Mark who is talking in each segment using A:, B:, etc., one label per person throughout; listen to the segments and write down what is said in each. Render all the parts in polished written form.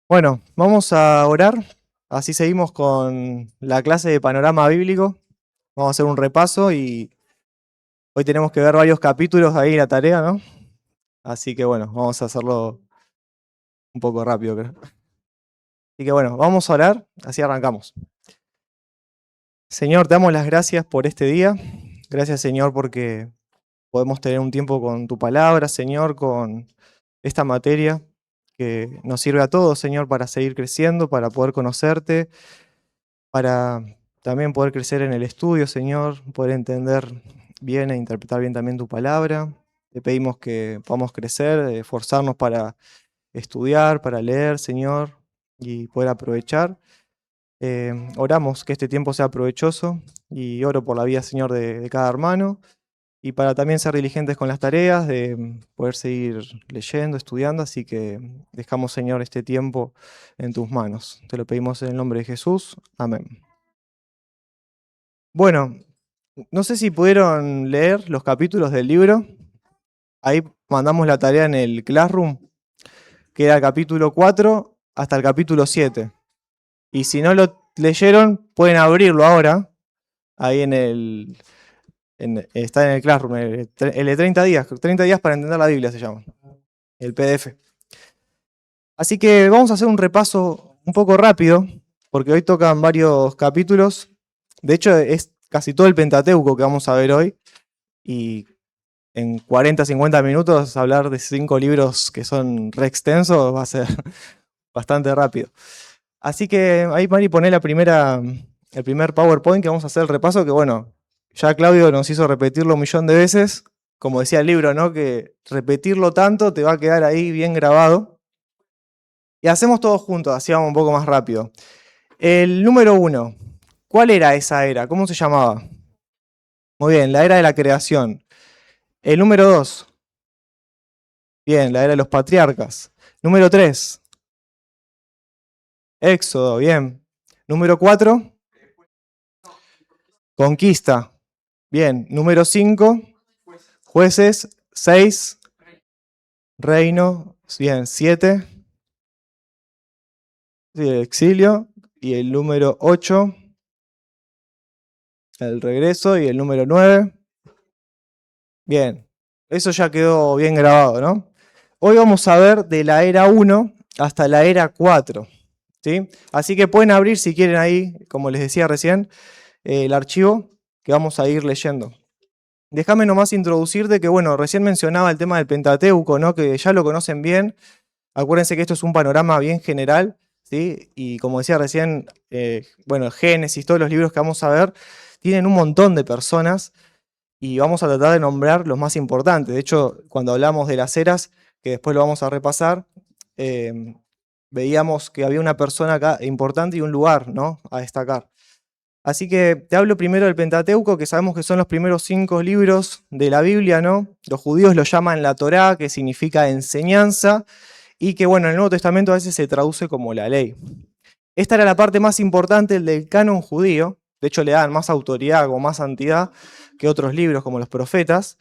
A: Bueno, vamos a orar, así seguimos con la clase de panorama bíblico. Vamos a hacer un repaso y hoy tenemos que ver varios capítulos ahí en la tarea, ¿no? Así que bueno, vamos a hacerlo un poco rápido, creo. Así que bueno, vamos a orar, así arrancamos. Señor, te damos las gracias por este día. Gracias, Señor, porque podemos tener un tiempo con tu palabra, Señor, con esta materia que nos sirve a todos, Señor, para seguir creciendo, para poder conocerte, para también poder crecer en el estudio, Señor, poder entender bien e interpretar bien también tu palabra. Te pedimos que podamos crecer, esforzarnos para estudiar, para leer, Señor, y poder aprovechar. Oramos que este tiempo sea provechoso y oro por la vida, Señor, de cada hermano y para también ser diligentes con las tareas, de poder seguir leyendo, estudiando. Así que dejamos, Señor, este tiempo en tus manos. Te lo pedimos en el nombre de Jesús. Amén. Bueno, no sé si pudieron leer los capítulos del libro. Ahí mandamos la tarea en el Classroom, que era el capítulo 4 hasta el capítulo 7. Y si no lo leyeron, pueden abrirlo ahora. Ahí está en el Classroom, el de 30 días para entender la Biblia se llama, el PDF. Así que vamos a hacer un repaso un poco rápido, porque hoy tocan varios capítulos. De hecho, es casi todo el Pentateuco que vamos a ver hoy. Y en 40, 50 minutos hablar de 5 libros que son re extensos va a ser bastante rápido. Así que ahí, Mari, poné el primer PowerPoint que vamos a hacer el repaso, que bueno, ya Claudio nos hizo repetirlo un millón de veces. Como decía el libro, ¿no? Que repetirlo tanto te va a quedar ahí bien grabado. Y hacemos todos juntos, así vamos un poco más rápido. El número 1, ¿cuál era esa era? ¿Cómo se llamaba? Muy bien, la era de la creación. El número 2, bien, la era de los patriarcas. Número 3, Éxodo, bien. Número 4, conquista. Bien. Número 5, jueces. 6, reino. Bien. 7, sí, exilio. Y el número 8, el regreso. Y el número 9, bien. Eso ya quedó bien grabado, ¿no? Hoy vamos a ver de la era 1 hasta la era 4. ¿Sí? Así que pueden abrir si quieren ahí, como les decía recién, el archivo que vamos a ir leyendo. Déjame nomás introducirte que, bueno, recién mencionaba el tema del Pentateuco, ¿no? Que ya lo conocen bien. Acuérdense que esto es un panorama bien general, ¿sí? Y como decía recién, bueno, Génesis, todos los libros que vamos a ver, tienen un montón de personas y vamos a tratar de nombrar los más importantes. De hecho, cuando hablamos de las eras, que después lo vamos a repasar, veíamos que había una persona acá importante y un lugar, ¿no? A destacar. Así que te hablo primero del Pentateuco, que sabemos que son los primeros 5 libros de la Biblia, ¿no? Los judíos lo llaman la Torá, que significa enseñanza, y que, bueno, en el Nuevo Testamento a veces se traduce como la ley. Esta era la parte más importante del canon judío, de hecho le dan más autoridad o más santidad que otros libros como los profetas,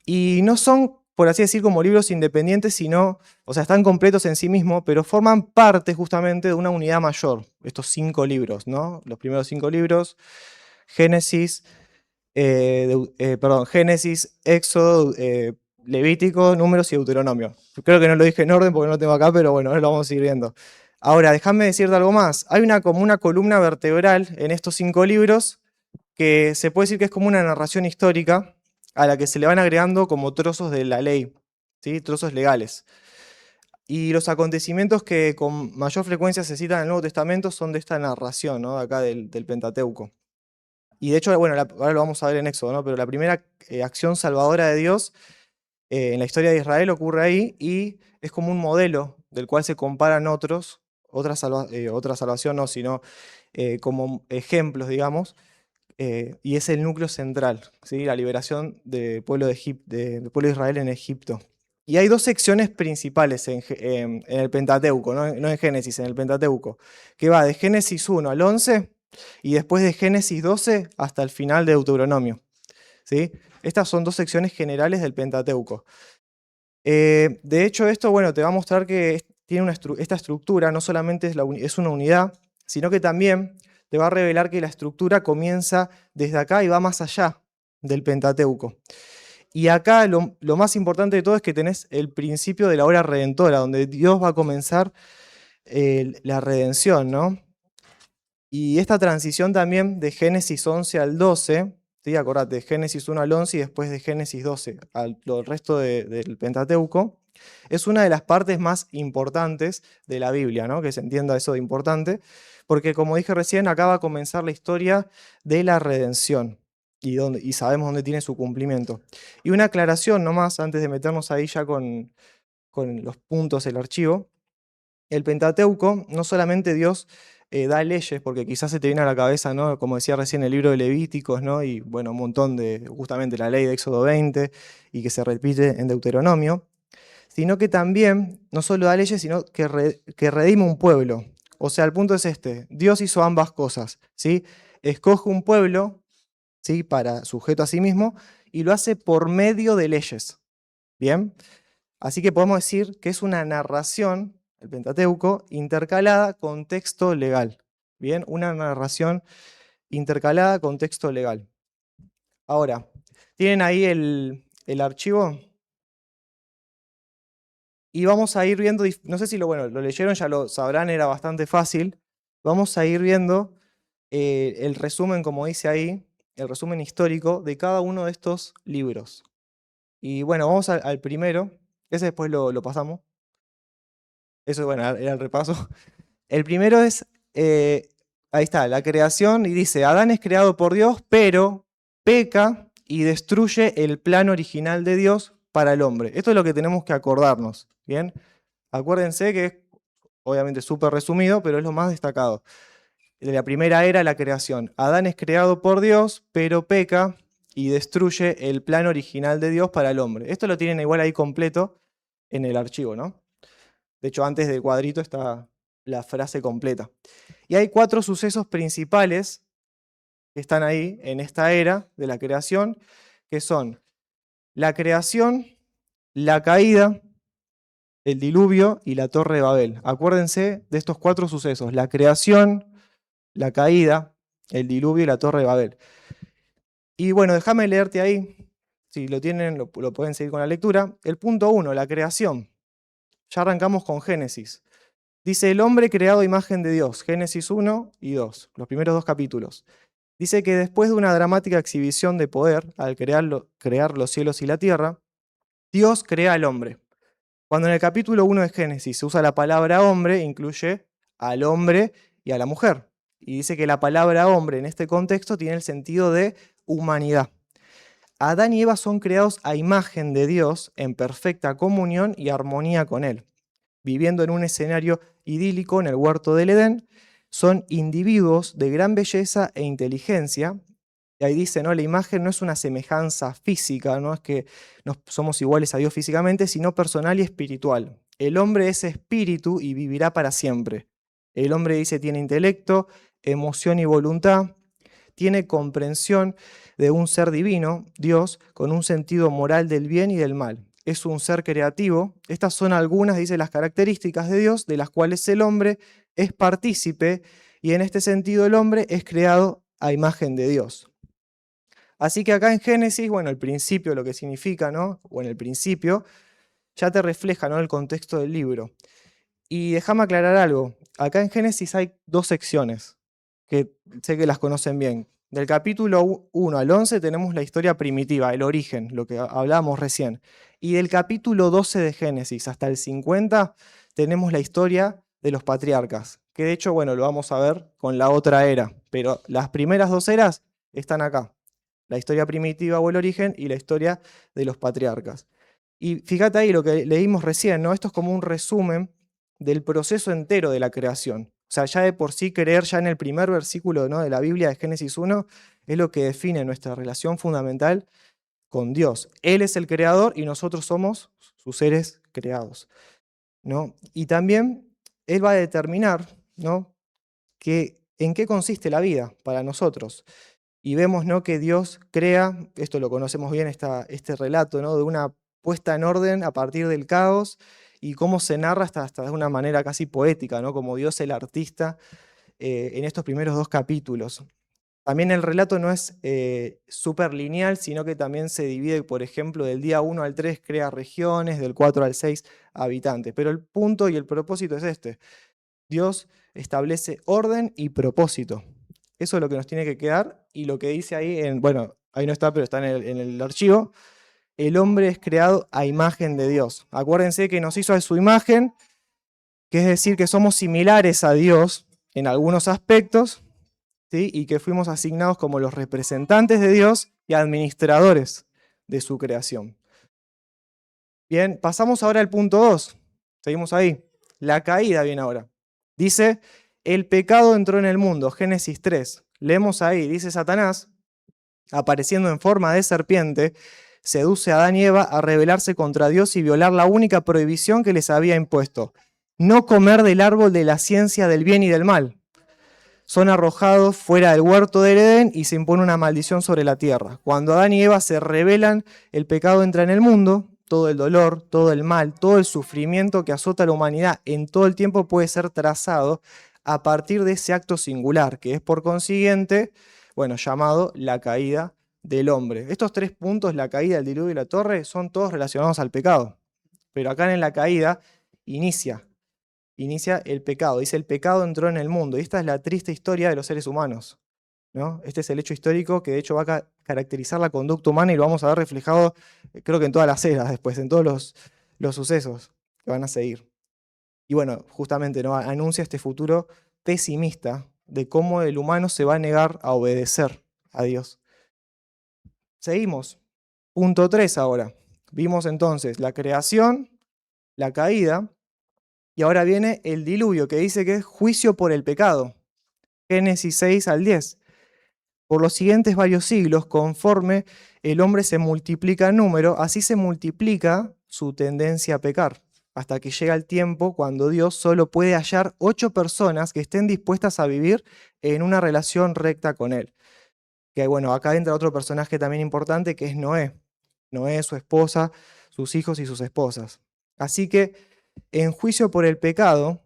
A: y no son, por así decir, como libros independientes, sino, o sea, están completos en sí mismos, pero forman parte justamente de una unidad mayor, estos 5 libros, ¿no? Los primeros 5 libros, Génesis, Génesis, Éxodo, Levítico, Números y Deuteronomio. Creo que no lo dije en orden porque no lo tengo acá, pero bueno, ahora lo vamos a ir viendo. Ahora, déjame decirte algo más. Hay como una columna vertebral en estos 5 libros que se puede decir que es como una narración histórica a la que se le van agregando como trozos de la ley, ¿sí? Trozos legales. Y los acontecimientos que con mayor frecuencia se citan en el Nuevo Testamento son de esta narración, ¿no? De acá del Pentateuco. Y de hecho, bueno, ahora lo vamos a ver en Éxodo, ¿no? Pero la primera acción salvadora de Dios en la historia de Israel ocurre ahí y es como un modelo del cual se comparan otra salvación no, sino como ejemplos, digamos, y es el núcleo central, ¿sí? La liberación del pueblo del pueblo de Israel en Egipto. Y hay 2 secciones principales en el Pentateuco, no en Génesis, en el Pentateuco, que va de Génesis 1 al 11 y después de Génesis 12 hasta el final de Deuteronomio, ¿sí? Estas son 2 secciones generales del Pentateuco. De hecho, esto, bueno, te va a mostrar que tiene esta estructura, no solamente es una unidad, sino que también te va a revelar que la estructura comienza desde acá y va más allá del Pentateuco. Y acá lo más importante de todo es que tenés el principio de la obra redentora, donde Dios va a comenzar la redención, ¿no? Y esta transición también de Génesis 11 al 12, ¿sí? Acordate, de Génesis 1 al 11 y después de Génesis 12 al resto del Pentateuco, es una de las partes más importantes de la Biblia, ¿no? Que se entienda eso de importante, porque como dije recién, acá va a comenzar la historia de la redención y sabemos dónde tiene su cumplimiento. Y una aclaración nomás, antes de meternos ahí ya con los puntos del archivo. El Pentateuco, no solamente Dios da leyes, porque quizás se te viene a la cabeza, ¿no? Como decía recién, el libro de Levíticos, ¿no? Y bueno, un montón de, justamente la ley de Éxodo 20, y que se repite en Deuteronomio, sino que también, no solo da leyes, sino que redime un pueblo. O sea, el punto es este, Dios hizo ambas cosas, ¿sí? Escoge un pueblo, ¿sí? Para sujeto a sí mismo, y lo hace por medio de leyes, ¿bien? Así que podemos decir que es una narración, el Pentateuco, intercalada con texto legal. Bien, una narración intercalada con texto legal. Ahora, tienen ahí el archivo y vamos a ir viendo, no sé si lo leyeron, ya lo sabrán, era bastante fácil. Vamos a ir viendo el resumen, como dice ahí, el resumen histórico de cada uno de estos libros. Y bueno, vamos al primero, ese después lo pasamos. Eso, bueno, era el repaso. El primero es, ahí está, la creación, y dice, Adán es creado por Dios, pero peca y destruye el plan original de Dios para el hombre. Esto es lo que tenemos que acordarnos, ¿bien? Acuérdense que es, obviamente, súper resumido, pero es lo más destacado. De la primera era la creación. Adán es creado por Dios, pero peca y destruye el plan original de Dios para el hombre. Esto lo tienen igual ahí completo en el archivo, ¿no? De hecho, antes del cuadrito está la frase completa. Y hay 4 sucesos principales que están ahí en esta era de la creación, que son la creación, la caída, el diluvio y la torre de Babel. Acuérdense de estos 4 sucesos, la creación, la caída, el diluvio y la torre de Babel. Y bueno, déjame leerte ahí, si lo tienen, lo pueden seguir con la lectura. El punto 1, la creación. Ya arrancamos con Génesis. Dice, el hombre creado a imagen de Dios, Génesis 1 y 2, los primeros 2 capítulos. Dice que después de una dramática exhibición de poder, al crear los cielos y la tierra, Dios crea al hombre. Cuando en el capítulo 1 de Génesis se usa la palabra hombre, incluye al hombre y a la mujer. Y dice que la palabra hombre en este contexto tiene el sentido de humanidad. Adán y Eva son creados a imagen de Dios en perfecta comunión y armonía con Él. Viviendo en un escenario idílico en el huerto del Edén, son individuos de gran belleza e inteligencia. Y ahí dice, ¿no? La imagen no es una semejanza física, no es que somos iguales a Dios físicamente, sino personal y espiritual. El hombre es espíritu y vivirá para siempre. El hombre, dice, tiene intelecto, emoción y voluntad, tiene comprensión de un ser divino, Dios, con un sentido moral del bien y del mal. Es un ser creativo. Estas son algunas, dice, las características de Dios, de las cuales el hombre es partícipe, y en este sentido el hombre es creado a imagen de Dios. Así que acá en Génesis, bueno, el principio, lo que significa, ¿no? O en el principio, ya te refleja, ¿no? El contexto del libro. Y déjame aclarar algo. Acá en Génesis hay 2 secciones, que sé que las conocen bien. Del capítulo 1 al 11 tenemos la historia primitiva, el origen, lo que hablábamos recién. Y del capítulo 12 de Génesis hasta el 50 tenemos la historia de los patriarcas, que de hecho, bueno, lo vamos a ver con la otra era, pero las primeras 2 eras están acá. La historia primitiva o el origen y la historia de los patriarcas. Y fíjate ahí lo que leímos recién, ¿no? Esto es como un resumen del proceso entero de la creación. O sea, ya de por sí creer ya en el primer versículo, ¿no? De la Biblia de Génesis 1 es lo que define nuestra relación fundamental con Dios. Él es el creador y nosotros somos sus seres creados, ¿no? Y también Él va a determinar, ¿no? en qué consiste la vida para nosotros. Y vemos, ¿no? Que Dios crea, esto lo conocemos bien, este relato, ¿no? De una puesta en orden a partir del caos y cómo se narra hasta de una manera casi poética, ¿no? Como Dios el artista en estos primeros 2 capítulos. También el relato no es súper lineal, sino que también se divide, por ejemplo, del día 1 al 3 crea regiones, del 4 al 6 habitantes. Pero el punto y el propósito es este. Dios establece orden y propósito. Eso es lo que nos tiene que quedar y lo que dice ahí, bueno, ahí no está, pero está en el archivo, el hombre es creado a imagen de Dios. Acuérdense que nos hizo a su imagen, que es decir, que somos similares a Dios en algunos aspectos, ¿sí? Y que fuimos asignados como los representantes de Dios y administradores de su creación. Bien, pasamos ahora al punto 2. Seguimos ahí. La caída viene ahora. Dice, el pecado entró en el mundo, Génesis 3. Leemos ahí, dice Satanás, apareciendo en forma de serpiente, seduce a Adán y Eva a rebelarse contra Dios y violar la única prohibición que les había impuesto, no comer del árbol de la ciencia del bien y del mal. Son arrojados fuera del huerto del Edén y se impone una maldición sobre la tierra. Cuando Adán y Eva se rebelan, el pecado entra en el mundo, todo el dolor, todo el mal, todo el sufrimiento que azota a la humanidad en todo el tiempo puede ser trazado a partir de ese acto singular, que es por consiguiente, bueno, llamado la caída del hombre. Estos 3 puntos, la caída, el diluvio y la torre, son todos relacionados al pecado. Pero acá en la caída inicia el pecado. Dice, el pecado entró en el mundo. Y esta es la triste historia de los seres humanos, ¿no? Este es el hecho histórico que de hecho va a caracterizar la conducta humana y lo vamos a ver reflejado, creo que en todas las eras después, en todos los sucesos que van a seguir. Y bueno, justamente, ¿no? Anuncia este futuro pesimista de cómo el humano se va a negar a obedecer a Dios. Seguimos. Punto 3 ahora. Vimos entonces la creación, la caída, y ahora viene el diluvio, que dice que es juicio por el pecado. Génesis 6 al 10. Por los siguientes varios siglos, conforme el hombre se multiplica en número, así se multiplica su tendencia a pecar, hasta que llega el tiempo cuando Dios solo puede hallar 8 personas que estén dispuestas a vivir en una relación recta con Él. Que bueno, acá entra otro personaje también importante que es Noé. Noé, su esposa, sus hijos y sus esposas. Así que, en juicio por el pecado,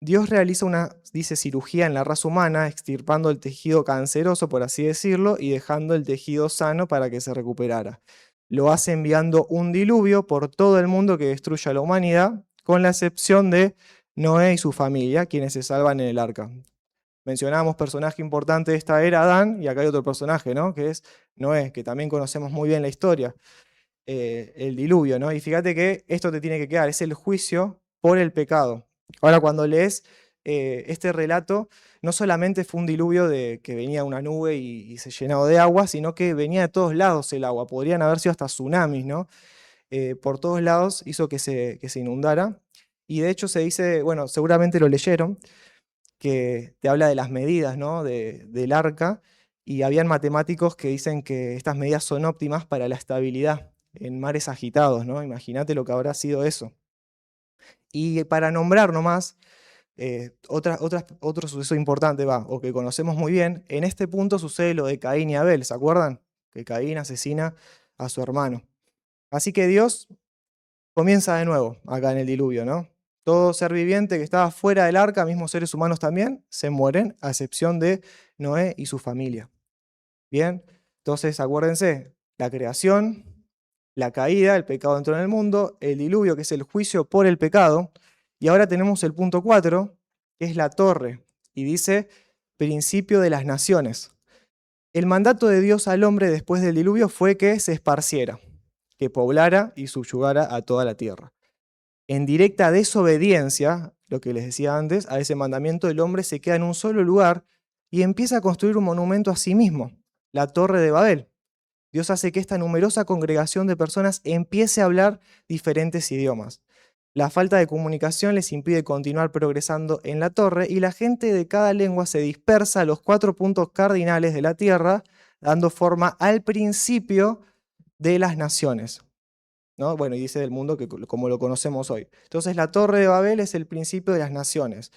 A: Dios realiza una, dice, cirugía en la raza humana, extirpando el tejido canceroso, por así decirlo, y dejando el tejido sano para que se recuperara. Lo hace enviando un diluvio por todo el mundo que destruye a la humanidad, con la excepción de Noé y su familia, quienes se salvan en el arca. Mencionamos personaje importante de esta era, Adán, y acá hay otro personaje, ¿no? Que es Noé, que también conocemos muy bien la historia, el diluvio, ¿no? Y fíjate que esto te tiene que quedar, es el juicio por el pecado. Ahora, cuando lees este relato, no solamente fue un diluvio de que venía una nube y se llenó de agua, sino que venía de todos lados el agua, podrían haber sido hasta tsunamis, ¿no? Por todos lados hizo que se inundara, y de hecho se dice, bueno, seguramente lo leyeron, que te habla de las medidas, ¿no? Del arca, y habían matemáticos que dicen que estas medidas son óptimas para la estabilidad en mares agitados, ¿no? Imagínate lo que habrá sido eso. Y para nombrar nomás, otro suceso importante, o que conocemos muy bien, en este punto sucede lo de Caín y Abel, ¿se acuerdan? Que Caín asesina a su hermano. Así que Dios comienza de nuevo acá en el diluvio, ¿no? Todo ser viviente que estaba fuera del arca, mismos seres humanos también, se mueren, a excepción de Noé y su familia. Bien, entonces acuérdense, la creación, la caída, el pecado entró en el mundo, el diluvio, que es el juicio por el pecado, y ahora tenemos el punto 4, que es la torre, y dice principio de las naciones. El mandato de Dios al hombre después del diluvio fue que se esparciera, que poblara y subyugara a toda la tierra. En directa desobediencia, lo que les decía antes, a ese mandamiento el hombre se queda en un solo lugar y empieza a construir un monumento a sí mismo, la Torre de Babel. Dios hace que esta numerosa congregación de personas empiece a hablar diferentes idiomas. La falta de comunicación les impide continuar progresando en la torre y la gente de cada lengua se dispersa a los 4 puntos cardinales de la tierra, dando forma al principio de las naciones, ¿no? Bueno, y dice del mundo como lo conocemos hoy. Entonces la Torre de Babel es el principio de las naciones.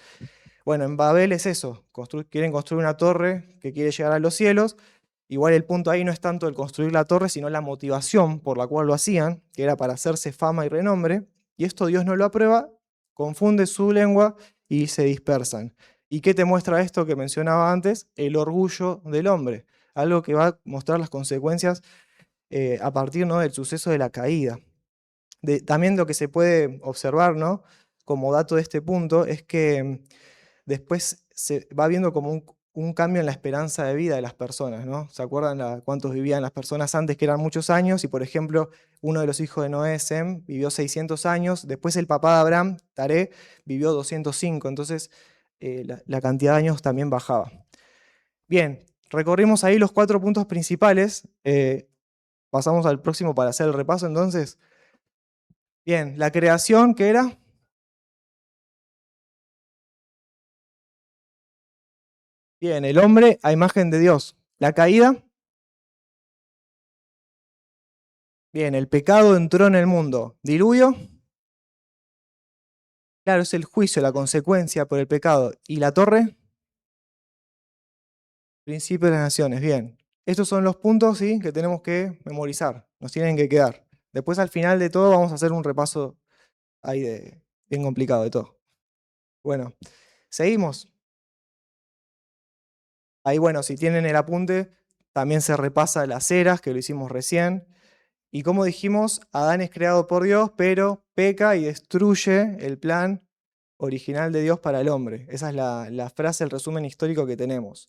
A: Bueno, en Babel es eso, quieren construir una torre que quiere llegar a los cielos. Igual el punto ahí no es tanto el construir la torre, sino la motivación por la cual lo hacían, que era para hacerse fama y renombre. y esto Dios no lo aprueba, confunde su lengua y se dispersan. ¿Y qué te muestra esto que mencionaba antes? El orgullo del hombre, algo que va a mostrar las consecuencias a partir, ¿no?, del suceso de la caída. También lo que se puede observar, ¿no?, como dato de este punto es que después se va viendo como un cambio en la esperanza de vida de las personas, ¿no? ¿Se acuerdan cuántos vivían las personas antes, que eran muchos años? Y por ejemplo, uno de los hijos de Noé, Sem, vivió 600 años. Después el papá de Abraham, Taré, vivió 205. Entonces la cantidad de años también bajaba. Bien, recorrimos ahí los 4 puntos principales. Pasamos al próximo para hacer el repaso entonces. Bien, la creación, ¿qué era? Bien, el hombre a imagen de Dios. La caída. Bien, el pecado entró en el mundo. Diluvio. Claro, es el juicio, la consecuencia por el pecado. ¿Y la torre? Principio de las naciones. Bien. Estos son los puntos, ¿sí?, que tenemos que memorizar. Nos tienen que quedar. Después, al final de todo, vamos a hacer un repaso ahí bien complicado de todo. Bueno, seguimos. Ahí, bueno, si tienen el apunte, también se repasa las eras, que lo hicimos recién. Y como dijimos, Adán es creado por Dios, pero peca y destruye el plan original de Dios para el hombre. Esa es la frase, el resumen histórico que tenemos.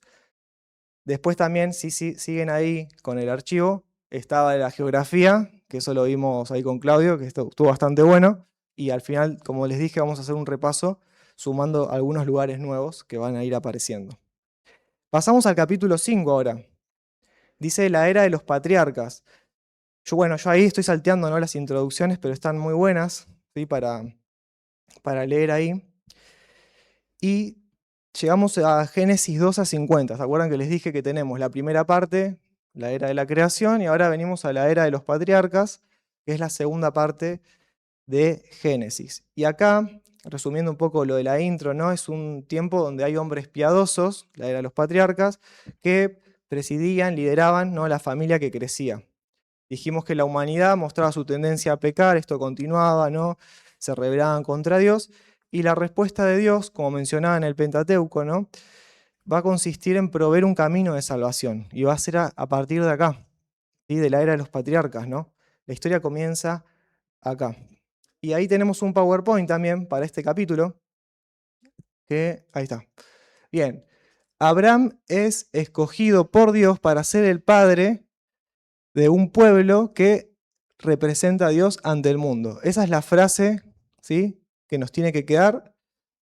A: Después también, si siguen ahí con el archivo, estaba la geografía, que eso lo vimos ahí con Claudio, que estuvo bastante bueno. Y al final, como les dije, vamos a hacer un repaso sumando algunos lugares nuevos que van a ir apareciendo. Pasamos al capítulo 5 ahora. Dice la era de los patriarcas. Yo ahí estoy salteando, ¿no?, las introducciones, pero están muy buenas, ¿sí?, para leer ahí. Y llegamos a Génesis 2 a 50. ¿Se acuerdan que les dije que tenemos la primera parte, la era de la creación, y ahora venimos a la era de los patriarcas, que es la segunda parte de Génesis? Y acá, resumiendo un poco lo de la intro, ¿no?, es un tiempo donde hay hombres piadosos, la era de los patriarcas, que presidían, lideraban, ¿no?, la familia que crecía. Dijimos que la humanidad mostraba su tendencia a pecar, esto continuaba, ¿no? Se rebelaban contra Dios, y la respuesta de Dios, como mencionaba en el Pentateuco, ¿no?, va a consistir en proveer un camino de salvación, y va a ser a partir de acá, ¿sí?, de la era de los patriarcas, ¿no? La historia comienza acá. Y ahí tenemos un PowerPoint también para este capítulo, que ahí está. Bien, Abraham es escogido por Dios para ser el padre de un pueblo que representa a Dios ante el mundo. Esa es la frase, ¿sí?, que nos tiene que quedar.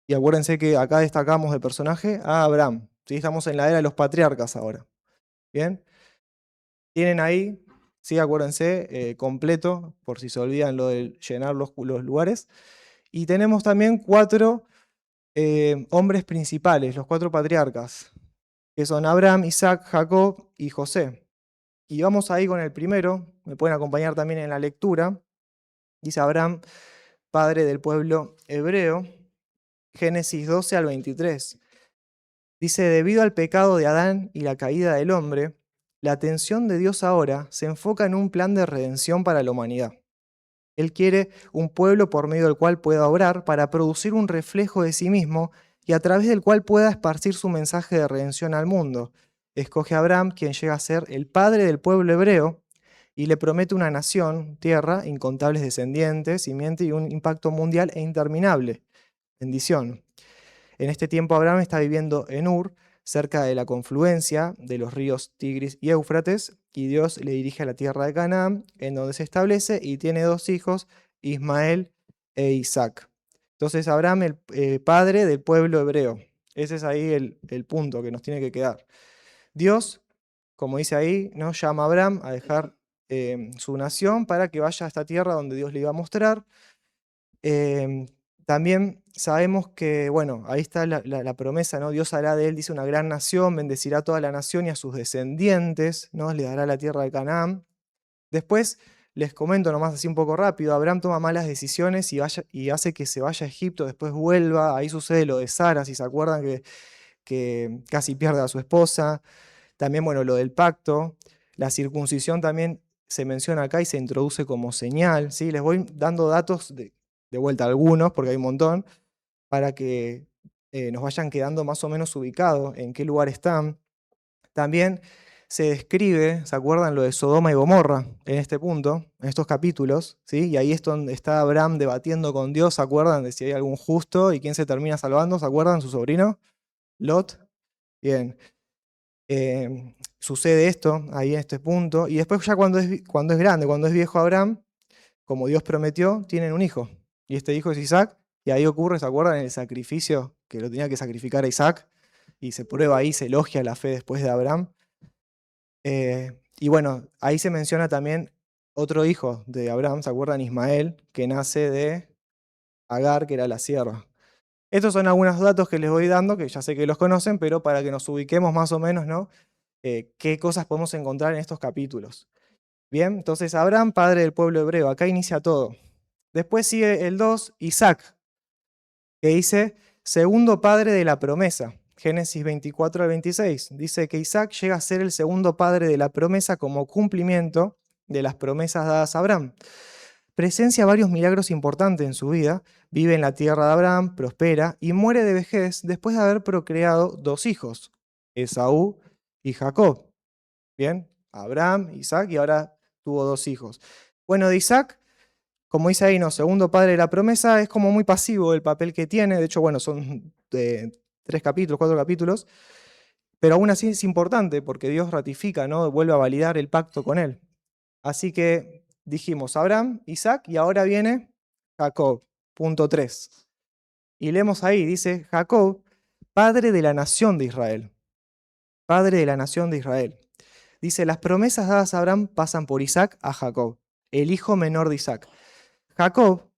A: Y acuérdense que acá destacamos de personaje a Abraham, ¿sí? Estamos en la era de los patriarcas ahora. Bien, tienen ahí, sí, acuérdense, completo, por si se olvidan lo de llenar los lugares. Y tenemos también 4 hombres principales, los 4 patriarcas, que son Abraham, Isaac, Jacob y José. Y vamos ahí con el primero, me pueden acompañar también en la lectura. Dice Abraham, padre del pueblo hebreo, Génesis 12 al 23. Dice, debido al pecado de Adán y la caída del hombre, la atención de Dios ahora se enfoca en un plan de redención para la humanidad. Él quiere un pueblo por medio del cual pueda obrar para producir un reflejo de sí mismo y a través del cual pueda esparcir su mensaje de redención al mundo. Escoge a Abraham, quien llega a ser el padre del pueblo hebreo, y le promete una nación, tierra, incontables descendientes, simiente y un impacto mundial e interminable. Bendición. En este tiempo Abraham está viviendo en Ur, cerca de la confluencia de los ríos Tigris y Éufrates, y Dios le dirige a la tierra de Canaán, en donde se establece y tiene 2 hijos, Ismael e Isaac. Entonces Abraham, el padre del pueblo hebreo. Ese es ahí el punto que nos tiene que quedar. Dios, como dice ahí, ¿no?, llama a Abraham a dejar su nación para que vaya a esta tierra donde Dios le iba a mostrar. Em, También sabemos que, bueno, ahí está la promesa, ¿no? Dios hará de él, dice, una gran nación, bendecirá a toda la nación y a sus descendientes, ¿no? Le dará la tierra de Canaán. Después, les comento nomás así un poco rápido, Abraham toma malas decisiones y hace que se vaya a Egipto, después vuelva, ahí sucede lo de Sara, si se acuerdan, que casi pierde a su esposa. También, bueno, lo del pacto, la circuncisión también se menciona acá y se introduce como señal, ¿sí? Les voy dando datos de de vuelta algunos, porque hay un montón, para que nos vayan quedando más o menos ubicados en qué lugar están. También se describe, ¿se acuerdan lo de Sodoma y Gomorra en este punto, en estos capítulos? ¿Sí? Y ahí es donde está Abraham debatiendo con Dios, ¿se acuerdan de si hay algún justo y quién se termina salvando? ¿Se acuerdan? Su sobrino, Lot. Bien. Sucede esto ahí en este punto. Y después ya cuando es grande, cuando es viejo Abraham, como Dios prometió, tienen un hijo. Y este hijo es Isaac. Y ahí ocurre, ¿se acuerdan? El sacrificio que lo tenía que sacrificar a Isaac. Y se prueba ahí, se elogia la fe después de Abraham. Y bueno, ahí se menciona también otro hijo de Abraham, ¿se acuerdan? Ismael, que nace de Agar, que era la sierva. Estos son algunos datos que les voy dando, que ya sé que los conocen, pero para que nos ubiquemos más o menos, ¿no? Qué cosas podemos encontrar en estos capítulos. Bien, entonces Abraham, padre del pueblo hebreo, acá inicia todo. Después sigue el 2, Isaac, que dice, segundo padre de la promesa. Génesis 24 al 26. Dice que Isaac llega a ser el segundo padre de la promesa como cumplimiento de las promesas dadas a Abraham. Presencia varios milagros importantes en su vida. Vive en la tierra de Abraham, prospera y muere de vejez después de haber procreado dos hijos, Esaú y Jacob. Bien, Abraham, Isaac y ahora tuvo dos hijos. Bueno, de Isaac, como dice ahí, no, segundo padre de la promesa, es como muy pasivo el papel que tiene. De hecho, bueno, son 3 capítulos, 4 capítulos, pero aún así es importante porque Dios ratifica, ¿no? Vuelve a validar el pacto con él. Así que dijimos Abraham, Isaac y ahora viene Jacob, punto 3. Y leemos ahí, dice Jacob, padre de la nación de Israel. Padre de la nación de Israel. Dice, las promesas dadas a Abraham pasan por Isaac a Jacob, el hijo menor de Isaac. Jacob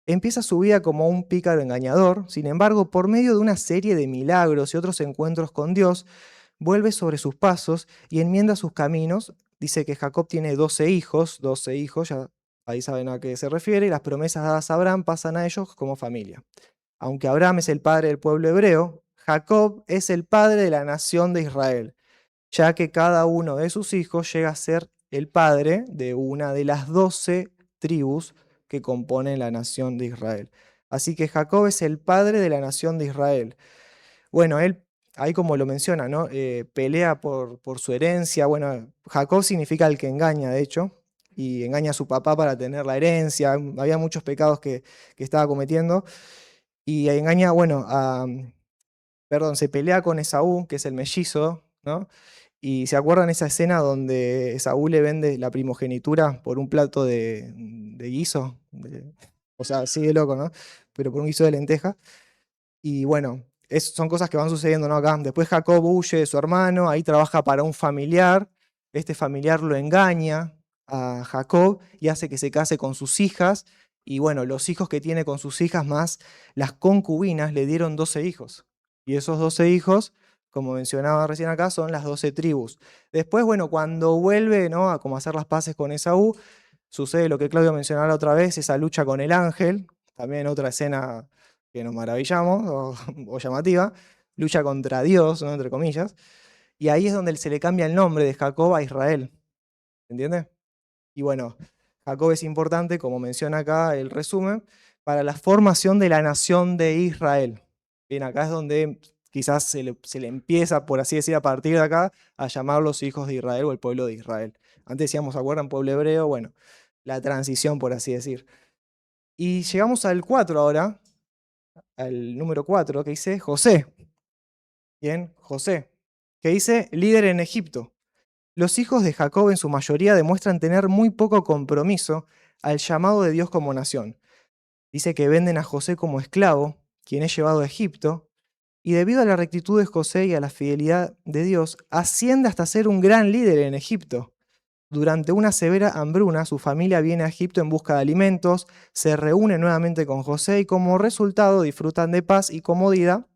A: empieza su vida como un pícaro engañador, sin embargo, por medio de una serie de milagros y otros encuentros con Dios, vuelve sobre sus pasos y enmienda sus caminos. Dice que Jacob tiene 12 hijos, ya ahí saben a qué se refiere, y las promesas dadas a Abraham pasan a ellos como familia. Aunque Abraham es el padre del pueblo hebreo, Jacob es el padre de la nación de Israel, ya que cada uno de sus hijos llega a ser el padre de una de las 12 tribus que componen la nación de Israel. Así que Jacob es el padre de la nación de Israel. Bueno, él, ahí como lo menciona, ¿no? Pelea por su herencia. Bueno, Jacob significa el que engaña, de hecho, y engaña a su papá para tener la herencia. Había muchos pecados que estaba cometiendo. Y engaña, bueno, se pelea con Esaú, que es el mellizo, ¿no? Y se acuerdan esa escena donde Esaú le vende la primogenitura por un plato de guiso. O sea, así de loco, ¿no? Pero por un guiso de lenteja. Y bueno, son cosas que van sucediendo, ¿no? Acá. Después Jacob huye de su hermano, ahí trabaja para un familiar. Este familiar lo engaña a Jacob y hace que se case con sus hijas. Y bueno, los hijos que tiene con sus hijas más las concubinas le dieron 12 hijos. Y esos 12 hijos, como mencionaba recién acá, son las 12 tribus. Después, bueno, cuando vuelve, ¿no? A como hacer las paces con Esaú, sucede lo que Claudio mencionaba la otra vez, esa lucha con el ángel. También otra escena que nos maravillamos, o llamativa, lucha contra Dios, ¿no? Entre comillas, y ahí es donde se le cambia el nombre de Jacob a Israel, ¿entiendes? Y bueno, Jacob es importante, como menciona acá el resumen, para la formación de la nación de Israel. Bien, acá es donde quizás se le empieza, por así decir, a partir de acá, a llamar los hijos de Israel o el pueblo de Israel. Antes decíamos, ¿se acuerdan? Pueblo hebreo, bueno, la transición, por así decir. Y llegamos al 4 ahora, al número 4, que dice José. Bien, José, que dice líder en Egipto. Los hijos de Jacob en su mayoría demuestran tener muy poco compromiso al llamado de Dios como nación. Dice que venden a José como esclavo, quien es llevado a Egipto, y debido a la rectitud de José y a la fidelidad de Dios, asciende hasta ser un gran líder en Egipto. Durante una severa hambruna, su familia viene a Egipto en busca de alimentos, se reúne nuevamente con José y como resultado disfrutan de paz y comodidad.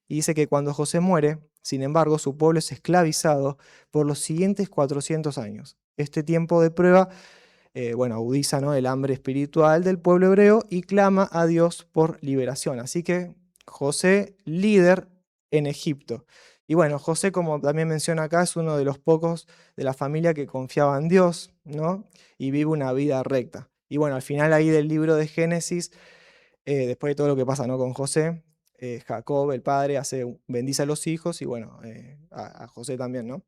A: Y dice que cuando José muere, sin embargo, su pueblo es esclavizado por los siguientes 400 años. Este tiempo de prueba, agudiza, ¿no? El hambre espiritual del pueblo hebreo y clama a Dios por liberación. Así que José, líder en Egipto. Y bueno, José, como también menciona acá, es uno de los pocos de la familia que confiaba en Dios, ¿no? Y vive una vida recta. Y bueno, al final ahí del libro de Génesis después de todo lo que pasa, ¿no? Con José, Jacob, el padre, bendice a los hijos y bueno, a José también, ¿no?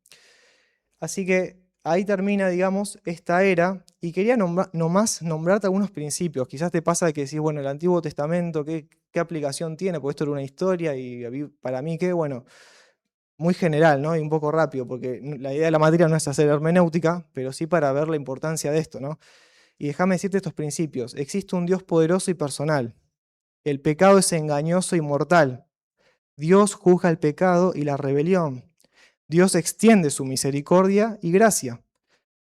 A: Así que ahí termina, digamos, esta era, y quería nomás nombrarte algunos principios. Quizás te pasa que decís, bueno, el Antiguo Testamento, ¿qué aplicación tiene? Porque esto era una historia y para mí que, bueno, muy general, ¿no? Y un poco rápido, porque la idea de la materia no es hacer hermenéutica, pero sí para ver la importancia de esto, ¿no? Y déjame decirte estos principios. Existe un Dios poderoso y personal. El pecado es engañoso y mortal. Dios juzga el pecado y la rebelión. Dios extiende su misericordia y gracia.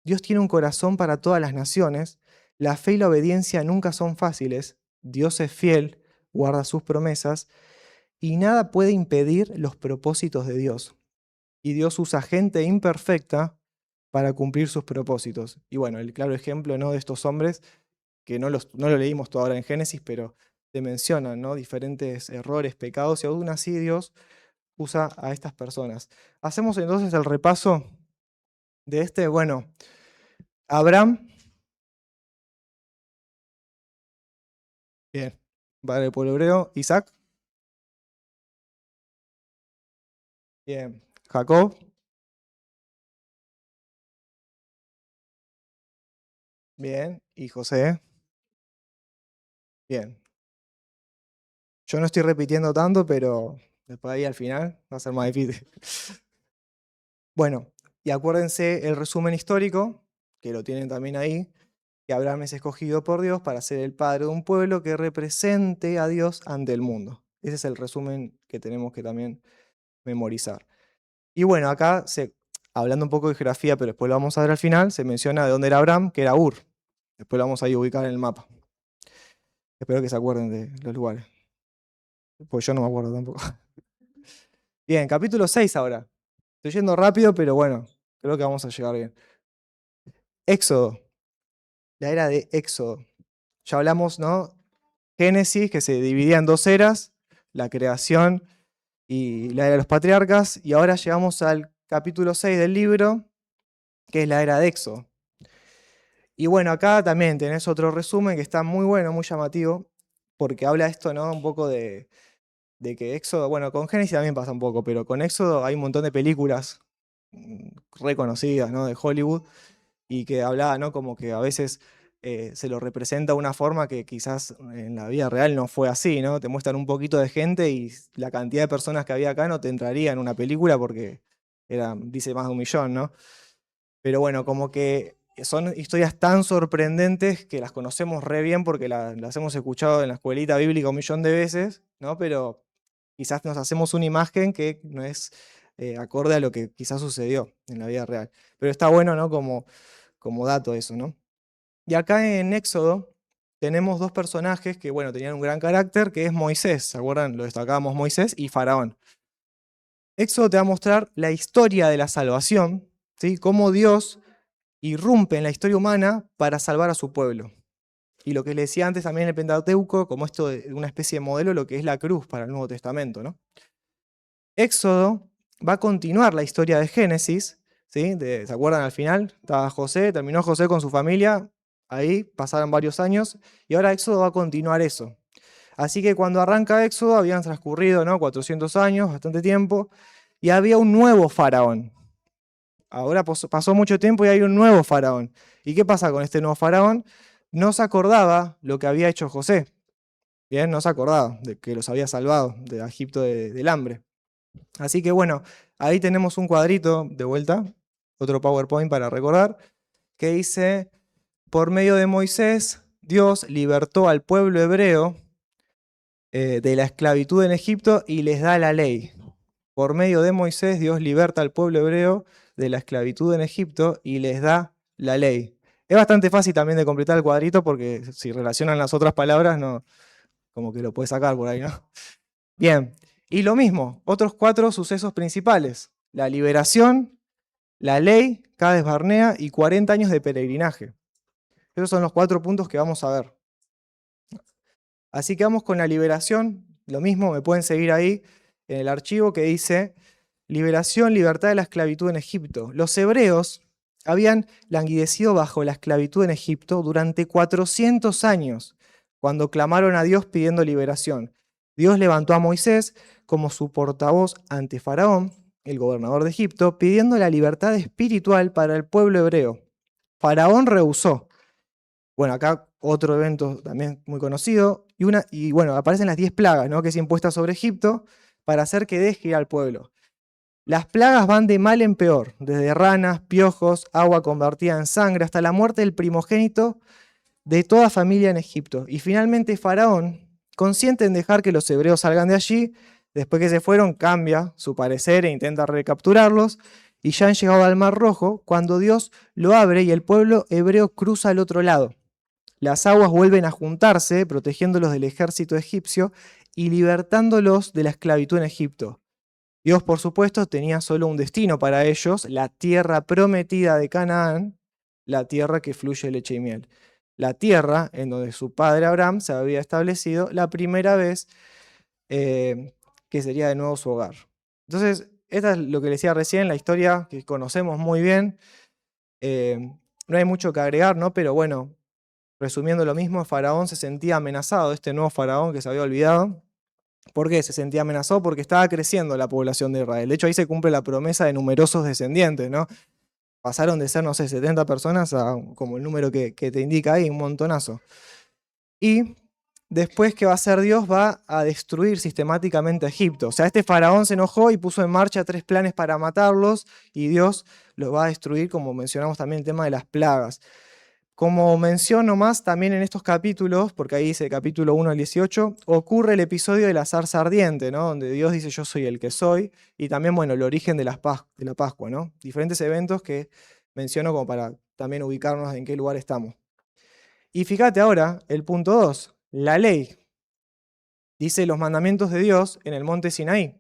A: Dios tiene un corazón para todas las naciones. La fe y la obediencia nunca son fáciles. Dios es fiel, guarda sus promesas y nada puede impedir los propósitos de Dios. Y Dios usa gente imperfecta para cumplir sus propósitos. Y bueno, el claro ejemplo, ¿no?, de estos hombres, que no lo leímos todo ahora en Génesis, pero te mencionan, ¿no?, diferentes errores, pecados, y aún así Dios usa a estas personas. Hacemos entonces el repaso de bueno, Abraham, bien, padre del pueblo hebreo. Isaac, bien. Jacob, bien. Y José, bien. Yo no estoy repitiendo tanto, pero después ahí al final va a ser más difícil. Bueno, y acuérdense el resumen histórico, que lo tienen también ahí, que Abraham es escogido por Dios para ser el padre de un pueblo que represente a Dios ante el mundo. Ese es el resumen que tenemos que también memorizar. Y bueno, acá, hablando un poco de geografía, pero después lo vamos a ver al final, se menciona de dónde era Abraham, que era Ur. Después lo vamos a ir a ubicar en el mapa. Espero que se acuerden de los lugares. Pues yo no me acuerdo tampoco. Bien, capítulo 6 ahora. Estoy yendo rápido, pero bueno, creo que vamos a llegar bien. Éxodo, la era de Éxodo. Ya hablamos, ¿no? Génesis, que se dividía en dos eras, la creación y la era de los patriarcas, y ahora llegamos al capítulo 6 del libro, que es la era de Éxodo. Y bueno, acá también tenés otro resumen que está muy bueno, muy llamativo, porque habla esto, ¿no? Un poco de que Éxodo, bueno, con Génesis también pasa un poco, pero con Éxodo hay un montón de películas reconocidas, ¿no?, de Hollywood, y que hablaba, ¿no?, como que a veces se lo representa de una forma que quizás en la vida real no fue así, ¿no? Te muestran un poquito de gente y la cantidad de personas que había acá no te entraría en una película porque dice más de 1 millón, ¿no? Pero bueno, como que son historias tan sorprendentes que las conocemos re bien porque las hemos escuchado en la escuelita bíblica 1 millón de veces, ¿no? Pero quizás nos hacemos una imagen que no es acorde a lo que quizás sucedió en la vida real. Pero está bueno, ¿no?, como dato eso, ¿no? Y acá en Éxodo tenemos dos personajes que, bueno, tenían un gran carácter, que es Moisés, ¿se acuerdan? Lo destacábamos, Moisés y Faraón. Éxodo te va a mostrar la historia de la salvación, ¿sí? Cómo Dios irrumpe en la historia humana para salvar a su pueblo. Y lo que le decía antes también en el Pentateuco, como esto de una especie de modelo, lo que es la cruz para el Nuevo Testamento, ¿no? Éxodo va a continuar la historia de Génesis, ¿sí? ¿Se acuerdan al final? Estaba José, terminó José con su familia, ahí pasaron varios años, y ahora Éxodo va a continuar eso. Así que cuando arranca Éxodo habían transcurrido, ¿no?, 400 años, bastante tiempo, y había un nuevo faraón. Ahora pasó mucho tiempo y hay un nuevo faraón. ¿Y qué pasa con este nuevo faraón? No se acordaba lo que había hecho José. Bien, no se acordaba de que los había salvado de Egipto del hambre. Así que bueno, ahí tenemos un cuadrito de vuelta, otro PowerPoint para recordar, que dice, por medio de Moisés, Dios libertó al pueblo hebreo de la esclavitud en Egipto y les da la ley. Por medio de Moisés, Dios liberta al pueblo hebreo de la esclavitud en Egipto y les da la ley. Es bastante fácil también de completar el cuadrito porque si relacionan las otras palabras, no, como que lo puedes sacar por ahí, ¿no? Bien, y lo mismo, otros 4 sucesos principales. La liberación, la ley, Cades Barnea y 40 años de peregrinaje. Esos son los 4 puntos que vamos a ver. Así que vamos con la liberación. Lo mismo, me pueden seguir ahí en el archivo que dice liberación, libertad de la esclavitud en Egipto. Los hebreos habían languidecido bajo la esclavitud en Egipto durante 400 años, cuando clamaron a Dios pidiendo liberación. Dios levantó a Moisés como su portavoz ante Faraón, el gobernador de Egipto, pidiendo la libertad espiritual para el pueblo hebreo. Faraón rehusó. Bueno, acá otro evento también muy conocido, y bueno, aparecen las 10 plagas, ¿no?, que es impuesta sobre Egipto para hacer que deje ir al pueblo. Las plagas van de mal en peor, desde ranas, piojos, agua convertida en sangre, hasta la muerte del primogénito de toda familia en Egipto. Y finalmente Faraón, consciente en dejar que los hebreos salgan de allí, después que se fueron, cambia su parecer e intenta recapturarlos, y ya han llegado al Mar Rojo, cuando Dios lo abre y el pueblo hebreo cruza al otro lado. Las aguas vuelven a juntarse, protegiéndolos del ejército egipcio y libertándolos de la esclavitud en Egipto. Dios, por supuesto, tenía solo un destino para ellos, la tierra prometida de Canaán, la tierra que fluye leche y miel. La tierra en donde su padre Abraham se había establecido la primera vez, que sería de nuevo su hogar. Entonces, esta es lo que les decía recién, la historia que conocemos muy bien. No hay mucho que agregar, ¿no? Pero bueno, resumiendo lo mismo, Faraón se sentía amenazado, este nuevo Faraón que se había olvidado. ¿Por qué se sentía amenazado? Porque estaba creciendo la población de Israel. De hecho, ahí se cumple la promesa de numerosos descendientes, ¿no? Pasaron de ser, no sé, 70 personas a como el número que te indica ahí, un montonazo. Y después, ¿qué va a hacer Dios? Va a destruir sistemáticamente a Egipto. O sea, este faraón se enojó y puso en marcha 3 planes para matarlos, y Dios los va a destruir, como mencionamos también el tema de las plagas. Como menciono más también en estos capítulos, porque ahí dice capítulo 1 al 18, ocurre el episodio de la zarza ardiente, ¿no?, donde Dios dice yo soy el que soy, y también, bueno, el origen de la Pascua, ¿no? Diferentes eventos que menciono como para también ubicarnos en qué lugar estamos. Y fíjate ahora, el punto 2, la ley. Dice los mandamientos de Dios en el monte Sinaí.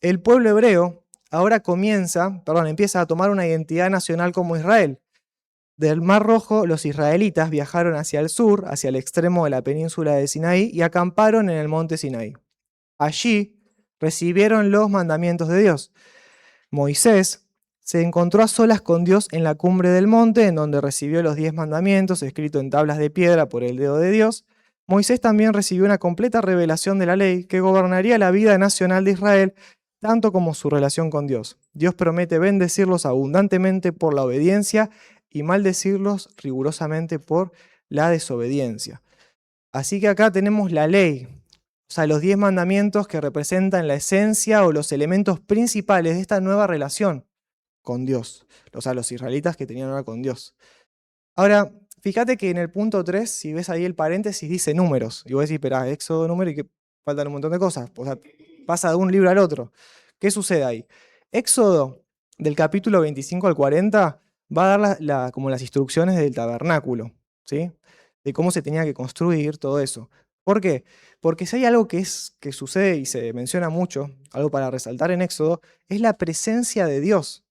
A: El pueblo hebreo ahora empieza a tomar una identidad nacional como Israel. Del Mar Rojo, los israelitas viajaron hacia el sur, hacia el extremo de la península de Sinaí, y acamparon en el monte Sinaí. Allí recibieron los mandamientos de Dios. Moisés se encontró a solas con Dios en la cumbre del monte, en donde recibió los 10 mandamientos escritos en tablas de piedra por el dedo de Dios. Moisés también recibió una completa revelación de la ley que gobernaría la vida nacional de Israel, tanto como su relación con Dios. Dios promete bendecirlos abundantemente por la obediencia y maldecirlos rigurosamente por la desobediencia. Así que acá tenemos la ley, o sea, los 10 mandamientos que representan la esencia o los elementos principales de esta nueva relación con Dios. O sea, los israelitas que tenían ahora con Dios. Ahora, fíjate que en el punto 3, si ves ahí el paréntesis, dice números. Y vos decís, esperá, Éxodo, número, y que faltan un montón de cosas. O sea, pasa de un libro al otro. ¿Qué sucede ahí? Éxodo, del capítulo 25 al 40, va a dar como las instrucciones del tabernáculo, ¿sí? De cómo se tenía que construir, todo eso. ¿Por qué? Porque si hay algo que sucede y se menciona mucho, algo para resaltar en Éxodo, es la presencia de Dios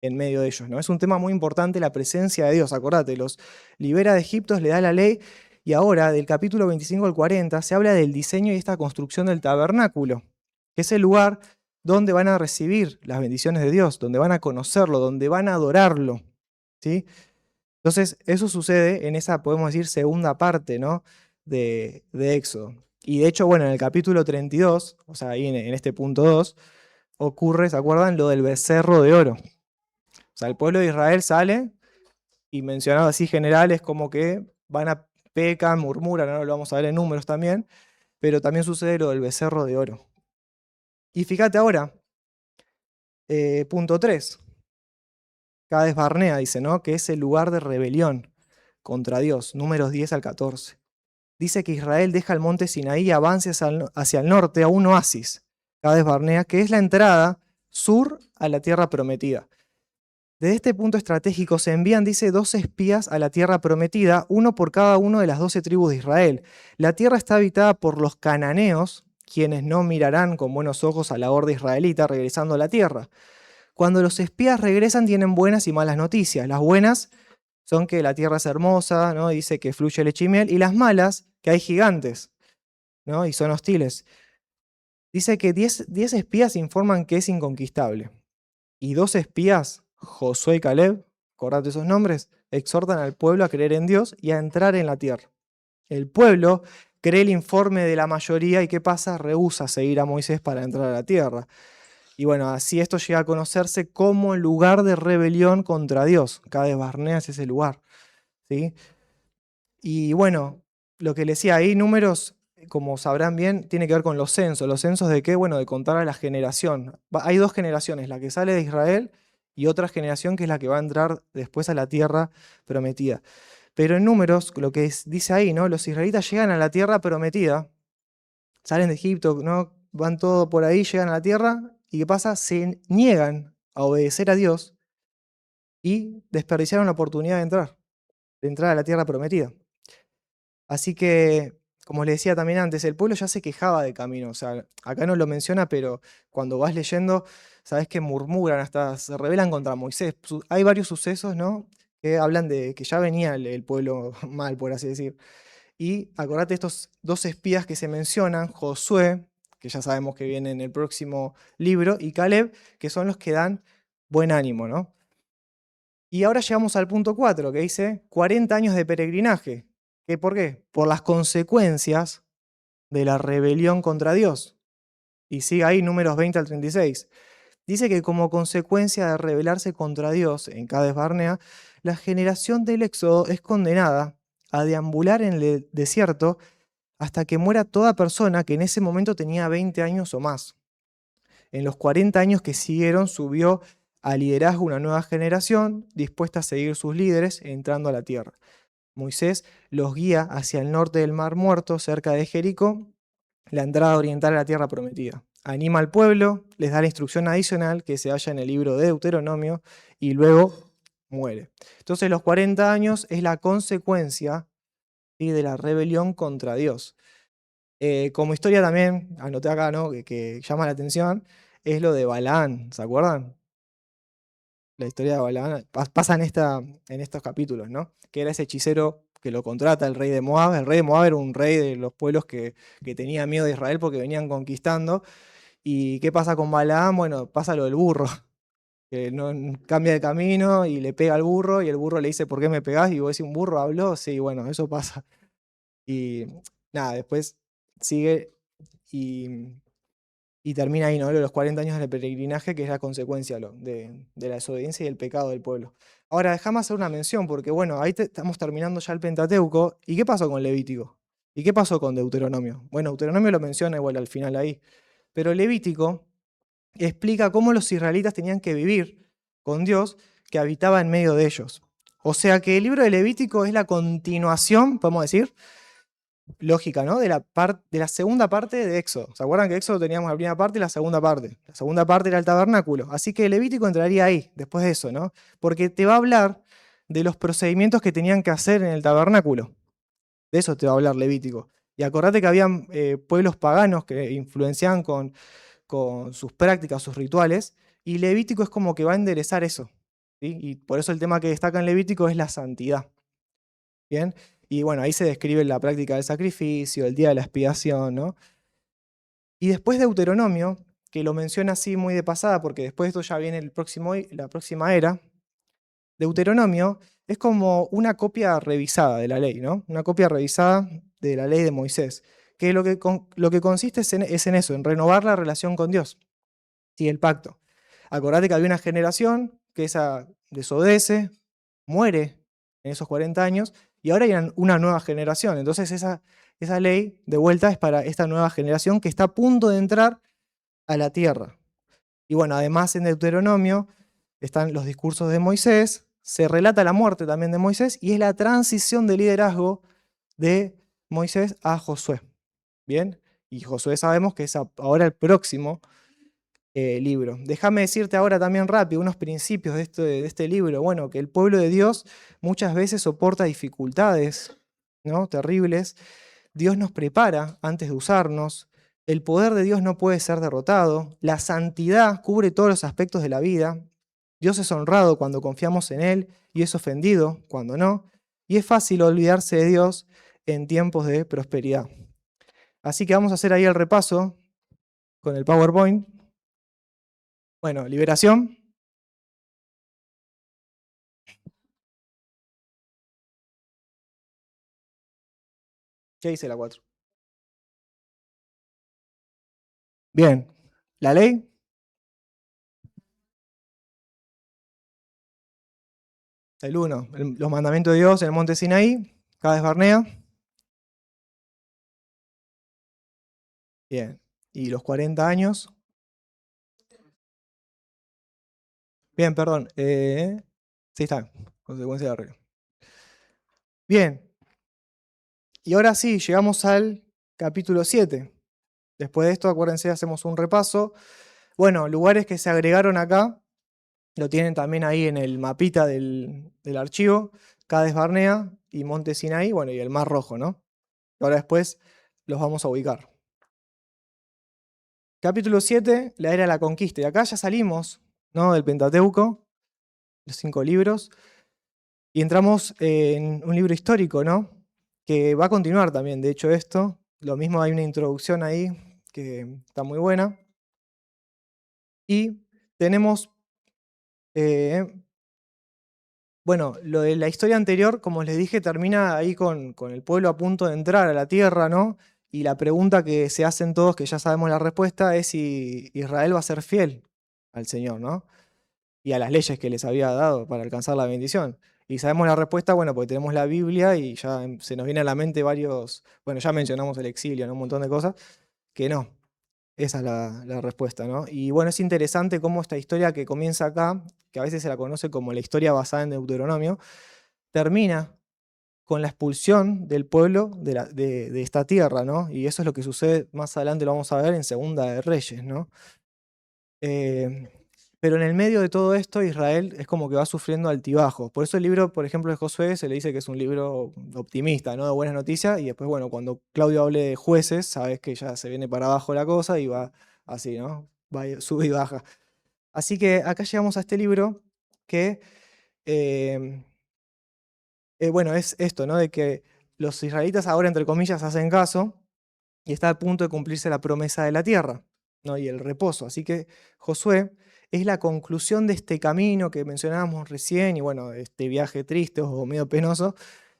A: en medio de ellos, ¿no? Es un tema muy importante la presencia de Dios. Acordate, los libera de Egipto, le da la ley, y ahora del capítulo 25 al 40 se habla del diseño y esta construcción del tabernáculo, que es el lugar donde van a recibir las bendiciones de Dios, donde van a conocerlo, donde van a adorarlo, ¿sí? Entonces, eso sucede en esa, podemos decir, segunda parte, ¿no?, de Éxodo. Y de hecho, bueno, en el capítulo 32, o sea, ahí en este punto 2, ocurre, ¿se acuerdan?, lo del becerro de oro. O sea, el pueblo de Israel sale, y mencionado así generales como que pecan, murmuran, ahora lo vamos a ver en números también, pero también sucede lo del becerro de oro. Y fíjate ahora, punto 3, Cades Barnea dice, ¿no?, que es el lugar de rebelión contra Dios, números 10 al 14. Dice que Israel deja el monte Sinaí y avance hacia el norte a un oasis, Cades Barnea, que es la entrada sur a la tierra prometida. Desde este punto estratégico se envían, dice, 12 espías a la tierra prometida, uno por cada una de las 12 tribus de Israel. La tierra está habitada por los cananeos, quienes no mirarán con buenos ojos a la horda israelita regresando a la tierra. Cuando los espías regresan tienen buenas y malas noticias. Las buenas son que la tierra es hermosa, ¿no?, dice que fluye leche y miel, y las malas, que hay gigantes, ¿no?, y son hostiles. Dice que 10 espías informan que es inconquistable, y 2 espías, Josué y Caleb, acordate esos nombres, exhortan al pueblo a creer en Dios y a entrar en la tierra. El pueblo cree el informe de la mayoría y ¿qué pasa? Rehúsa seguir a Moisés para entrar a la tierra. Y bueno, así esto llega a conocerse como lugar de rebelión contra Dios. Cades Barnea es ese lugar, ¿sí? Y bueno, lo que les decía ahí, números, como sabrán bien, tiene que ver con los censos. ¿Los censos de qué? Bueno, de contar a la generación. Hay dos generaciones, la que sale de Israel y otra generación que es la que va a entrar después a la tierra prometida. Pero en números, lo que dice ahí, ¿no? Los israelitas llegan a la tierra prometida, salen de Egipto, ¿no? Van todo por ahí, llegan a la tierra, y ¿qué pasa? Se niegan a obedecer a Dios y desperdiciaron la oportunidad de entrar a la tierra prometida. Así que, como les decía también antes, el pueblo ya se quejaba de camino. O sea, acá no lo menciona, pero cuando vas leyendo, sabes que murmuran, hasta se rebelan contra Moisés. Hay varios sucesos, ¿no? Que hablan de que ya venía el pueblo mal, por así decir. Y acordate estos dos espías que se mencionan, Josué, que ya sabemos que viene en el próximo libro, y Caleb, que son los que dan buen ánimo, ¿no? Y ahora llegamos al punto 4, que dice 40 años de peregrinaje. ¿Por qué? Por las consecuencias de la rebelión contra Dios. Y sigue ahí números 20 al 36. Dice que como consecuencia de rebelarse contra Dios en Cades Barnea, la generación del Éxodo es condenada a deambular en el desierto hasta que muera toda persona que en ese momento tenía 20 años o más. En los 40 años que siguieron subió a liderazgo una nueva generación dispuesta a seguir sus líderes entrando a la tierra. Moisés los guía hacia el norte del Mar Muerto, cerca de Jericó, la entrada oriental a la tierra prometida. Anima al pueblo, les da la instrucción adicional que se halla en el libro de Deuteronomio y luego muere. Entonces los 40 años es la consecuencia, ¿sí?, de la rebelión contra Dios. Como historia también, anoté acá, ¿no?, que llama la atención, es lo de Balaán, ¿se acuerdan? La historia de Balaán pasa en estos capítulos, ¿no? Que era ese hechicero que lo contrata el rey de Moab. El rey de Moab era un rey de los pueblos que tenía miedo de Israel porque venían conquistando. ¿Y qué pasa con Balaán? Bueno, pasa lo del burro, que no cambia de camino y le pega al burro y el burro le dice, ¿por qué me pegás? Y vos decís, ¿un burro habló? Sí, bueno, eso pasa. Y nada, después sigue y, y termina ahí, ¿no? Los 40 años del peregrinaje, que es la consecuencia de la desobediencia y el pecado del pueblo. Ahora, déjame hacer una mención, porque bueno, ahí estamos terminando ya el Pentateuco. ¿Y qué pasó con Levítico? ¿Y qué pasó con Deuteronomio? Bueno, Deuteronomio lo menciona igual al final ahí. Pero Levítico explica cómo los israelitas tenían que vivir con Dios que habitaba en medio de ellos. O sea que el libro de Levítico es la continuación, podemos decir, lógica, ¿no? De la segunda parte de Éxodo. ¿Se acuerdan que Éxodo teníamos la primera parte y la segunda parte? La segunda parte era el tabernáculo. Así que Levítico entraría ahí, después de eso, ¿no? Porque te va a hablar de los procedimientos que tenían que hacer en el tabernáculo. De eso te va a hablar Levítico. Y acordate que habían pueblos paganos que influenciaban con sus prácticas, sus rituales, y Levítico es como que va a enderezar eso, ¿sí? Y por eso el tema que destaca en Levítico es la santidad. ¿Bien? Y bueno, ahí se describe la práctica del sacrificio, el día de la expiación, ¿no? Y después de Deuteronomio, que lo menciona así muy de pasada, porque después de esto ya viene la próxima era, Deuteronomio es como una copia revisada de la ley, ¿no? Una copia revisada de la ley de Moisés, que lo que consiste es en eso, en renovar la relación con Dios, ¿sí? El pacto. Acordate que había una generación que esa desobedece, muere en esos 40 años, y ahora hay una nueva generación. Entonces esa ley de vuelta es para esta nueva generación que está a punto de entrar a la tierra. Y bueno, además en Deuteronomio están los discursos de Moisés, se relata la muerte también de Moisés, y es la transición de liderazgo de Moisés a Josué. ¿Bien? Y Josué sabemos que es ahora el próximo libro. Déjame decirte ahora también rápido unos principios de este libro. Bueno, que el pueblo de Dios muchas veces soporta dificultades, ¿no?, terribles. Dios nos prepara antes de usarnos. El poder de Dios no puede ser derrotado. La santidad cubre todos los aspectos de la vida. Dios es honrado cuando confiamos en Él y es ofendido cuando no. Y es fácil olvidarse de Dios en tiempos de prosperidad. Así que vamos a hacer ahí el repaso con el PowerPoint. Bueno, liberación, ¿Qué dice la 4? Bien. ¿La ley? El 1. Los mandamientos de Dios en el monte Sinaí. Cades Barnea. Bien. ¿Y los 40 años? Bien, perdón. Sí está. Consecuencia de arreglo. Bien. Y ahora sí, llegamos al capítulo 7. Después de esto, acuérdense, hacemos un repaso. Bueno, lugares que se agregaron acá, lo tienen también ahí en el mapita del archivo. Cades Barnea y Monte Sinaí, bueno, y el Mar Rojo, ¿no? Ahora después los vamos a ubicar. Capítulo 7, la era de la conquista. Y acá ya salimos, ¿no? Del Pentateuco, los 5 libros, y entramos en un libro histórico, ¿no? Que va a continuar también, de hecho, esto. Lo mismo hay una introducción ahí que está muy buena. Y tenemos, eh, bueno, lo de la historia anterior, como les dije, termina ahí con el pueblo a punto de entrar a la tierra, ¿no? Y la pregunta que se hacen todos, que ya sabemos la respuesta, es si Israel va a ser fiel al Señor, ¿no? Y a las leyes que les había dado para alcanzar la bendición. Y sabemos la respuesta, bueno, porque tenemos la Biblia y ya se nos viene a la mente varios, bueno, ya mencionamos el exilio, ¿no? Un montón de cosas, que no. Esa es la respuesta, ¿no? Y bueno, es interesante cómo esta historia que comienza acá, que a veces se la conoce como la historia basada en Deuteronomio, termina con la expulsión del pueblo de esta tierra, ¿no? Y eso es lo que sucede más adelante, lo vamos a ver en Segunda de Reyes, ¿no? Eh, pero en el medio de todo esto, Israel es como que va sufriendo altibajos. Por eso el libro, por ejemplo, de Josué se le dice que es un libro optimista, ¿no? De buenas noticias. Y después, bueno, cuando Claudio hable de jueces, sabes que ya se viene para abajo la cosa y va así, ¿no? Sube y baja. Así que acá llegamos a este libro que, eh, bueno, es esto, ¿no? De que los israelitas ahora, entre comillas, hacen caso y está a punto de cumplirse la promesa de la tierra, ¿no? Y el reposo. Así que Josué es la conclusión de este camino que mencionábamos recién y bueno, este viaje triste o medio penoso,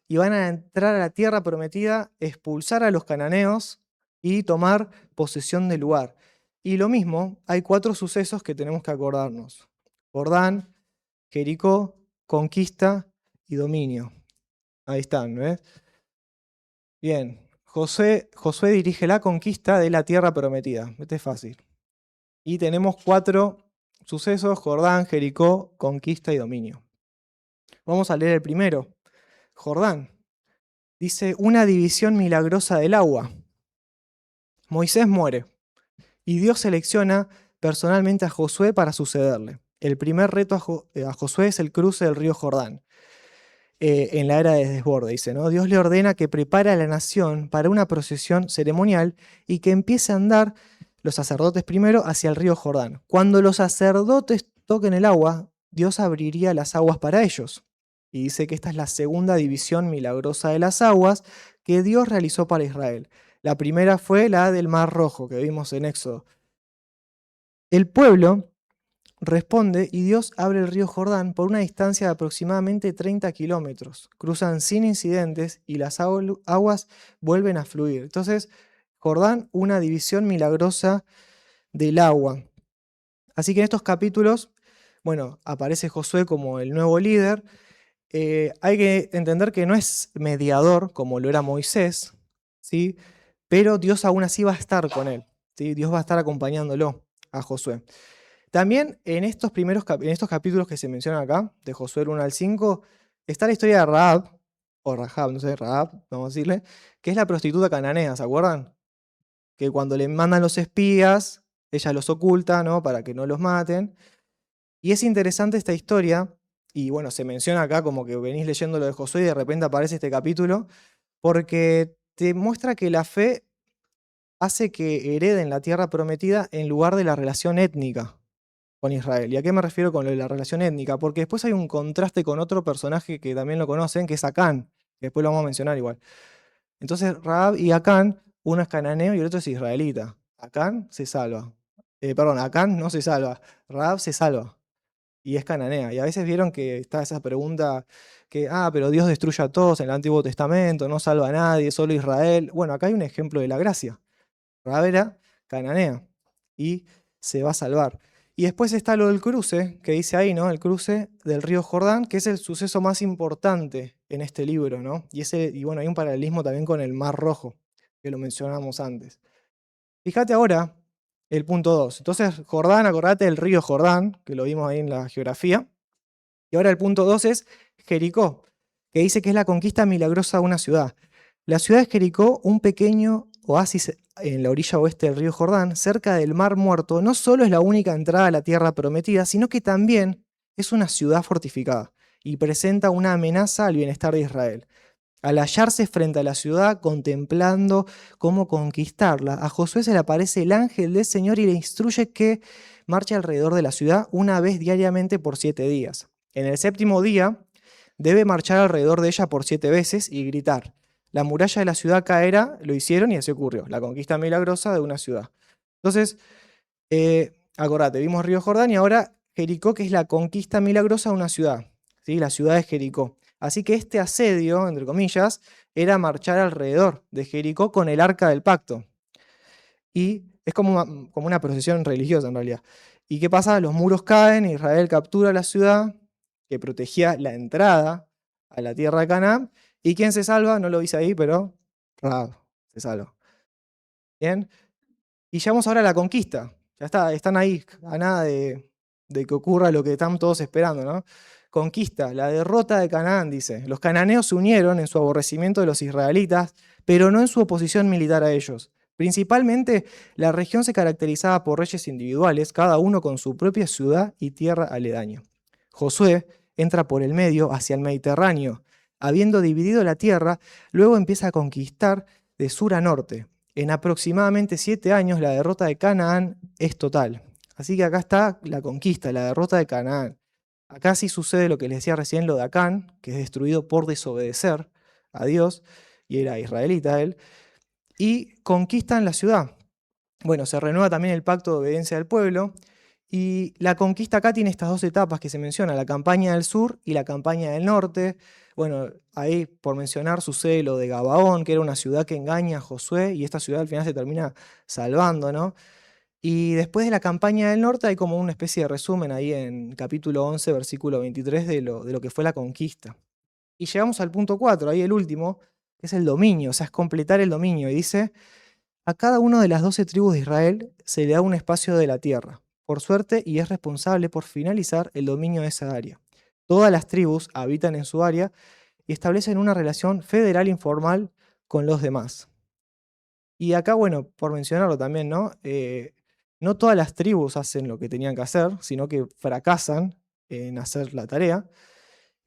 A: y van a entrar a la tierra prometida, expulsar a los cananeos y tomar posesión del lugar. Y lo mismo, hay 4 sucesos que tenemos que acordarnos. Jordán, Jericó, conquista y dominio. Ahí están, ¿ves? Bien, Josué dirige la conquista de la tierra prometida. Este es fácil. Y tenemos 4 sucesos: Jordán, Jericó, conquista y dominio. Vamos a leer el primero. Jordán. Dice, una división milagrosa del agua. Moisés muere y Dios selecciona personalmente a Josué para sucederle. El primer reto a Josué es el cruce del río Jordán. En la era de desborde, dice, ¿no? Dios le ordena que prepare a la nación para una procesión ceremonial y que empiece a andar los sacerdotes primero hacia el río Jordán. Cuando los sacerdotes toquen el agua, Dios abriría las aguas para ellos. Y dice que esta es la segunda división milagrosa de las aguas que Dios realizó para Israel. La primera fue la del Mar Rojo, que vimos en Éxodo. El pueblo responde y Dios abre el río Jordán por una distancia de aproximadamente 30 kilómetros. Cruzan sin incidentes y las aguas vuelven a fluir. Entonces, Jordán, una división milagrosa del agua. Así que en estos capítulos, bueno, aparece Josué como el nuevo líder. Hay que entender que no es mediador como lo era Moisés, ¿sí? Pero Dios aún así va a estar con él, ¿sí? Dios va a estar acompañándolo a Josué. También en estos capítulos que se mencionan acá, de Josué 1 al 5, está la historia de Rahab, o Rahab, no sé, Rahab, vamos a decirle, que es la prostituta cananea, ¿se acuerdan? Que cuando le mandan los espías, ella los oculta, ¿no? Para que no los maten. Y es interesante esta historia, y bueno, se menciona acá como que venís leyendo lo de Josué y de repente aparece este capítulo, porque te muestra que la fe hace que hereden la tierra prometida en lugar de la relación étnica con Israel. ¿Y a qué me refiero con lo de la relación étnica? Porque después hay un contraste con otro personaje que también lo conocen, que es Acán, que después lo vamos a mencionar igual. Entonces, Rahab y Acán, uno es cananeo y el otro es israelita. Acán se salva. Perdón, Acán no se salva. Rahab se salva. y es cananea. Y a veces vieron que está esa pregunta que, pero Dios destruye a todos en el Antiguo Testamento, no salva a nadie, solo Israel. Bueno, acá hay un ejemplo de la gracia. Rahab era cananea y se va a salvar. Y después está lo del cruce, que dice ahí, ¿no? El cruce del río Jordán, que es el suceso más importante en este libro, ¿no? Y bueno, hay un paralelismo también con el Mar Rojo, que lo mencionamos antes. Fíjate ahora el punto 2. Entonces, Jordán, acordate del río Jordán, que lo vimos ahí en la geografía. Y ahora el punto 2 es Jericó, que dice que es la conquista milagrosa de una ciudad. La ciudad de Jericó, un pequeño oasis en la orilla oeste del río Jordán, cerca del Mar Muerto, no solo es la única entrada a la tierra prometida, sino que también es una ciudad fortificada y presenta una amenaza al bienestar de Israel. Al hallarse frente a la ciudad contemplando cómo conquistarla, a Josué se le aparece el ángel del Señor y le instruye que marche alrededor de la ciudad una vez diariamente por 7 días. En el séptimo día debe marchar alrededor de ella por 7 veces y gritar: la muralla de la ciudad caerá. Lo hicieron y así ocurrió, la conquista milagrosa de una ciudad. Entonces, acordate, vimos Río Jordán y ahora Jericó, que es la conquista milagrosa de una ciudad, ¿sí? La ciudad de Jericó. Así que este asedio, entre comillas, era marchar alrededor de Jericó con el arca del pacto. Y es como una procesión religiosa en realidad. ¿Y qué pasa? Los muros caen, Israel captura la ciudad que protegía la entrada a la tierra de Canaán. ¿Y quién se salva? No lo dice ahí, pero Rahab se salva. Bien. Y llegamos ahora a la conquista. Ya está, están ahí, a nada de que ocurra lo que están todos esperando, ¿no? Conquista, la derrota de Canaán, dice. Los cananeos se unieron en su aborrecimiento de los israelitas, pero no en su oposición militar a ellos. Principalmente, la región se caracterizaba por reyes individuales, cada uno con su propia ciudad y tierra aledaña. Josué entra por el medio hacia el Mediterráneo. Habiendo dividido la tierra, luego empieza a conquistar de sur a norte. En aproximadamente 7 años la derrota de Canaán es total. Así que acá está la conquista, la derrota de Canaán. Acá sí sucede lo que les decía recién, lo de Acán, que es destruido por desobedecer a Dios, y era israelita él, y conquistan la ciudad. Bueno, se renueva también el pacto de obediencia del pueblo, y la conquista acá tiene estas dos etapas que se mencionan, la campaña del sur y la campaña del norte. Bueno, ahí por mencionar sucede lo de Gabaón, que era una ciudad que engaña a Josué, y esta ciudad al final se termina salvando, ¿no? Y después de la campaña del norte hay como una especie de resumen ahí en capítulo 11, versículo 23 de lo que fue la conquista. Y llegamos al punto 4, ahí el último, que es el dominio, o sea, es completar el dominio. Y dice: a cada una de las 12 tribus de Israel se le da un espacio de la tierra, por suerte, y es responsable por finalizar el dominio de esa área. Todas las tribus habitan en su área y establecen una relación federal informal con los demás. Y acá, bueno, por mencionarlo también, ¿no? No todas las tribus hacen lo que tenían que hacer, sino que fracasan en hacer la tarea.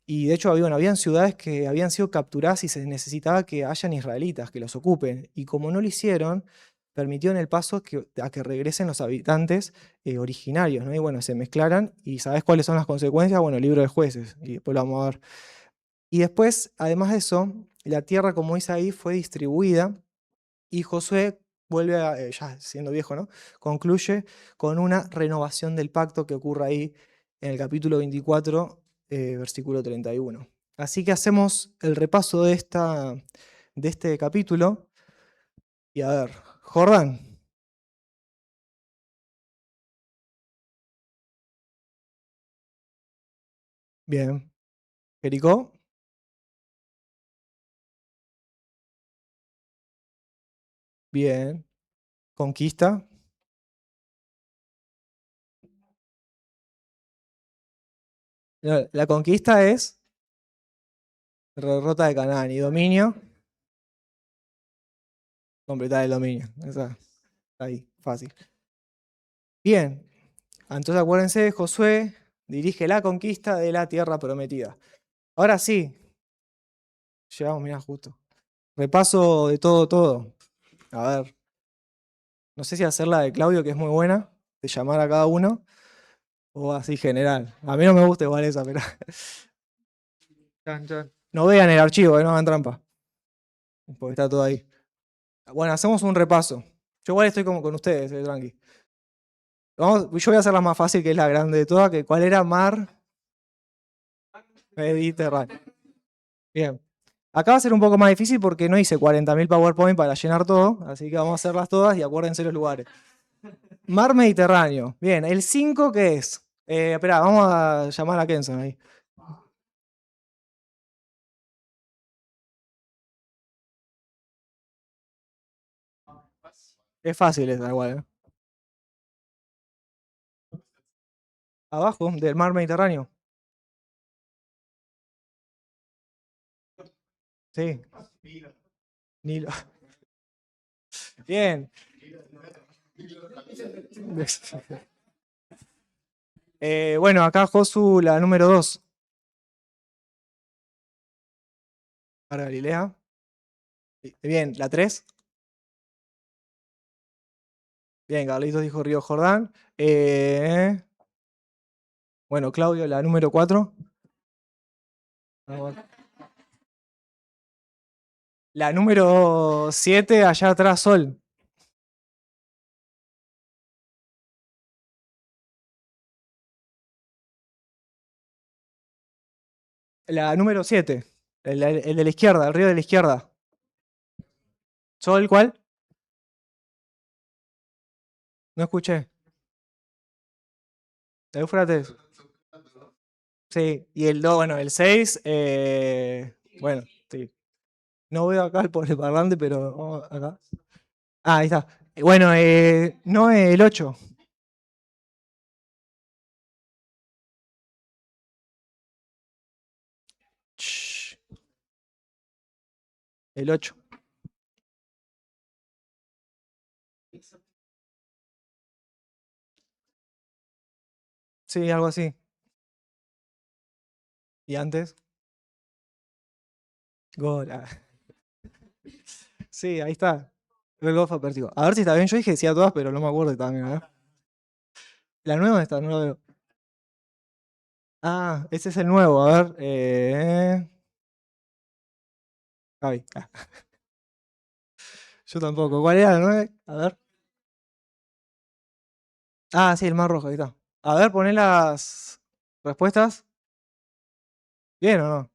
A: Y de hecho, habían ciudades que habían sido capturadas y se necesitaba que hayan israelitas que los ocupen. Y como no lo hicieron, permitieron el paso a que regresen los habitantes originarios, ¿no? Y bueno, se mezclaran. ¿Y sabes cuáles son las consecuencias? Bueno, el libro de jueces, y después lo vamos a ver. Y después, además de eso, la tierra, como dice ahí, fue distribuida y Josué vuelve ya siendo viejo, ¿no? Concluye con una renovación del pacto que ocurre ahí en el capítulo 24, versículo 31. Así que hacemos el repaso de este capítulo. Y a ver, Jordán, bien. Jericó, bien. Conquista, la conquista es derrota de Canaán y dominio, completar el dominio. Esa, ahí, fácil. Bien, entonces acuérdense, Josué dirige la conquista de la tierra prometida. Ahora sí, llegamos, mirá, justo. Repaso de todo, todo. A ver, no sé si hacer la de Claudio, que es muy buena, de llamar a cada uno, o así general. A mí no me gusta igual esa, pero chan, chan. No vean el archivo, no hagan trampa, porque está todo ahí. Bueno, hacemos un repaso. Yo igual estoy como con ustedes, tranqui. yo voy a hacer la más fácil, que es la grande de todas, que ¿cuál era? Mar Mediterráneo. Bien. Acá va a ser un poco más difícil porque no hice 40.000 PowerPoint para llenar todo, así que vamos a hacerlas todas y acuérdense los lugares. Mar Mediterráneo. Bien, ¿el 5 qué es? Espera, vamos a llamar a Kenson ahí. Es fácil esta igual, ¿eh? Abajo del mar Mediterráneo. Sí. Nilo. Bien. Bueno, acá Josu, la número 2. Para Galilea. Bien, la 3. Bien, Carlitos dijo Río Jordán. Bueno, Claudio, la número 4. La número 7, allá atrás, Sol. La número 7. El de la izquierda, el río de la izquierda. ¿Sol cuál? No escuché. Éufrates. Sí, y el 2, bueno, el 6, bueno, sí. No veo acá por el parlante, pero acá. Ah, ahí está. Bueno, no, el 8. El 8. Sí, algo así. ¿Y antes? Gol. Sí, ahí está. El Golfo Pérsico. A ver si está bien. Yo dije decía todas, pero no me acuerdo también. A ver. La nueva está, no la veo. Ah, ese es el nuevo. A ver. Javi. Yo tampoco. ¿Cuál era el 9? A ver. Ah, sí, el más rojo. Ahí está. A ver, poné las respuestas. ¿Bien o no?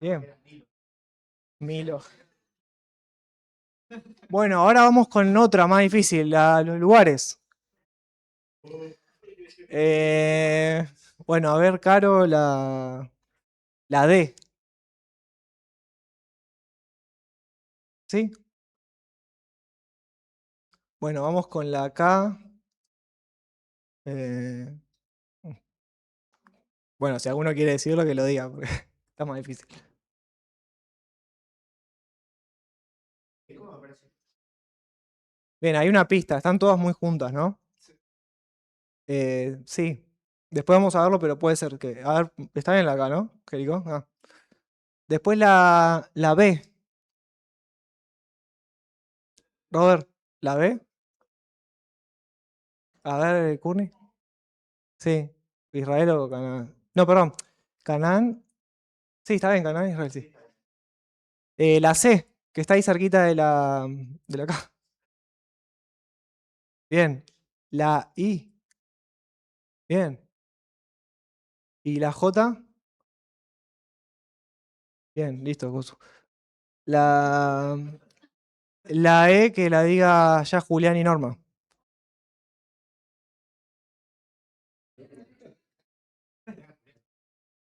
A: Bien. Milo. Bueno, ahora vamos con otra más difícil, los lugares. Eh, bueno, a ver, Caro, la D. ¿Sí? Bueno, vamos con la K. eh, bueno, si alguno quiere decirlo, que lo diga, porque está más difícil. Bien, hay una pista, están todas muy juntas, ¿no? Sí. Después vamos a verlo, pero puede ser que. A ver, está bien la K, ¿no, Jerico? Ah. Después la B. Robert, ¿la B? A ver, Courtney. Sí. Israel o Canaán. No, perdón. Canaán. Sí, está bien, Canaán, Israel, sí. La C, que está ahí cerquita de la K. Bien. La I. Bien. ¿Y la J? Bien, listo, Josu. La, la E, que la diga ya Julián y Norma.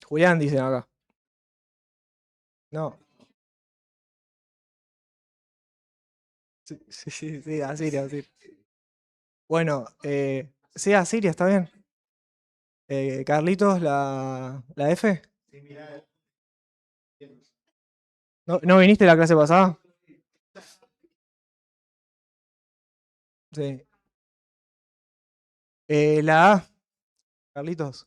A: Julián dicen acá. No. Sí, sí, sí, sí, Asiria, Asiria. Bueno, sí, Asiria, está bien. Carlitos, la F. ¿No viniste la clase pasada? Sí. La A, Carlitos.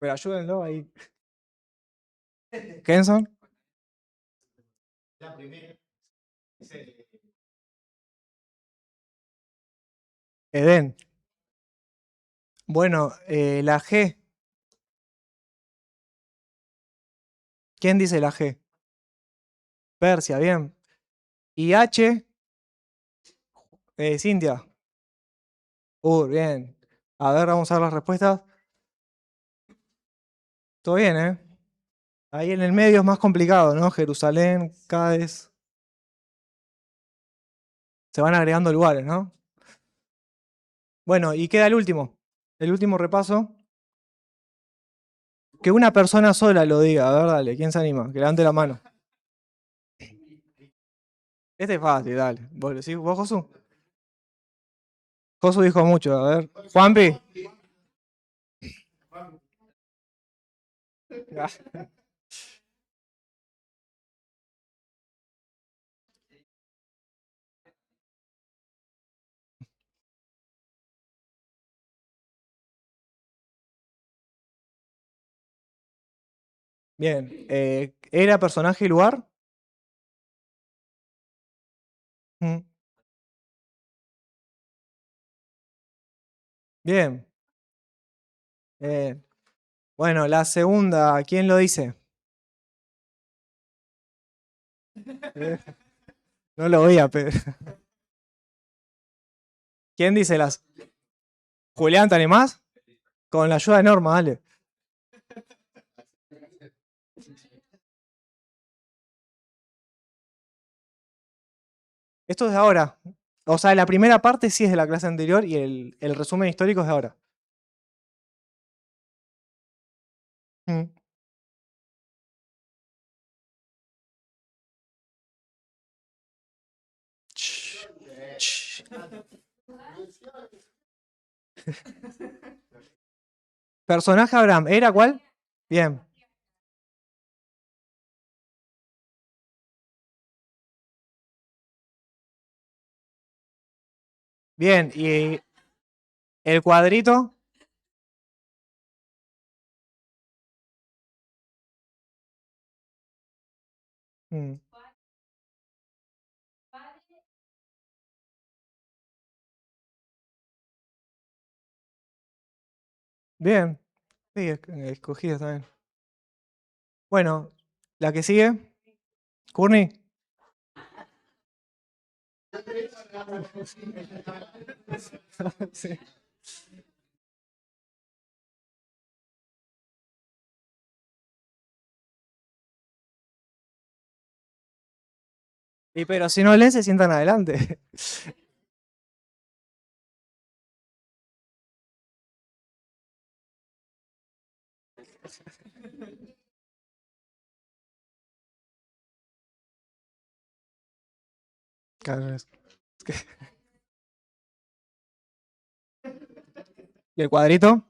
A: Pero ayúdenlo ahí. Kenson. Edén. Bueno, la G. ¿Quién dice la G? Persia, bien. Y H, Cintia. Bien. A ver, vamos a ver las respuestas. Todo bien, ¿eh? Ahí en el medio es más complicado, ¿no? Jerusalén, Cádiz. Se van agregando lugares, ¿no? Bueno, y queda el último. El último repaso. Que una persona sola lo diga. A ver, dale. ¿Quién se anima? Que levante la mano. Este es fácil, dale. ¿Vos lo decís vos, Josu? Josu dijo mucho. A ver. Juanpi. Bien. ¿Era personaje y lugar? Mm, bien. Bueno, la segunda, ¿quién lo dice? Eh, no lo voy a pedir. ¿Quién dice las? Julián, ¿te animás? Con la ayuda de Norma, dale. Esto es de ahora. O sea, la primera parte sí es de la clase anterior y el resumen histórico es de ahora. Mm. Ch, ch. Personaje Abraham, ¿era cuál? Bien. Bien, y el cuadrito. Mm. Bien. Sí, escogido también. Bueno, la que sigue. Courtney. Sí. Y pero si no leen, se sientan adelante. Claro, ¿y el cuadrito?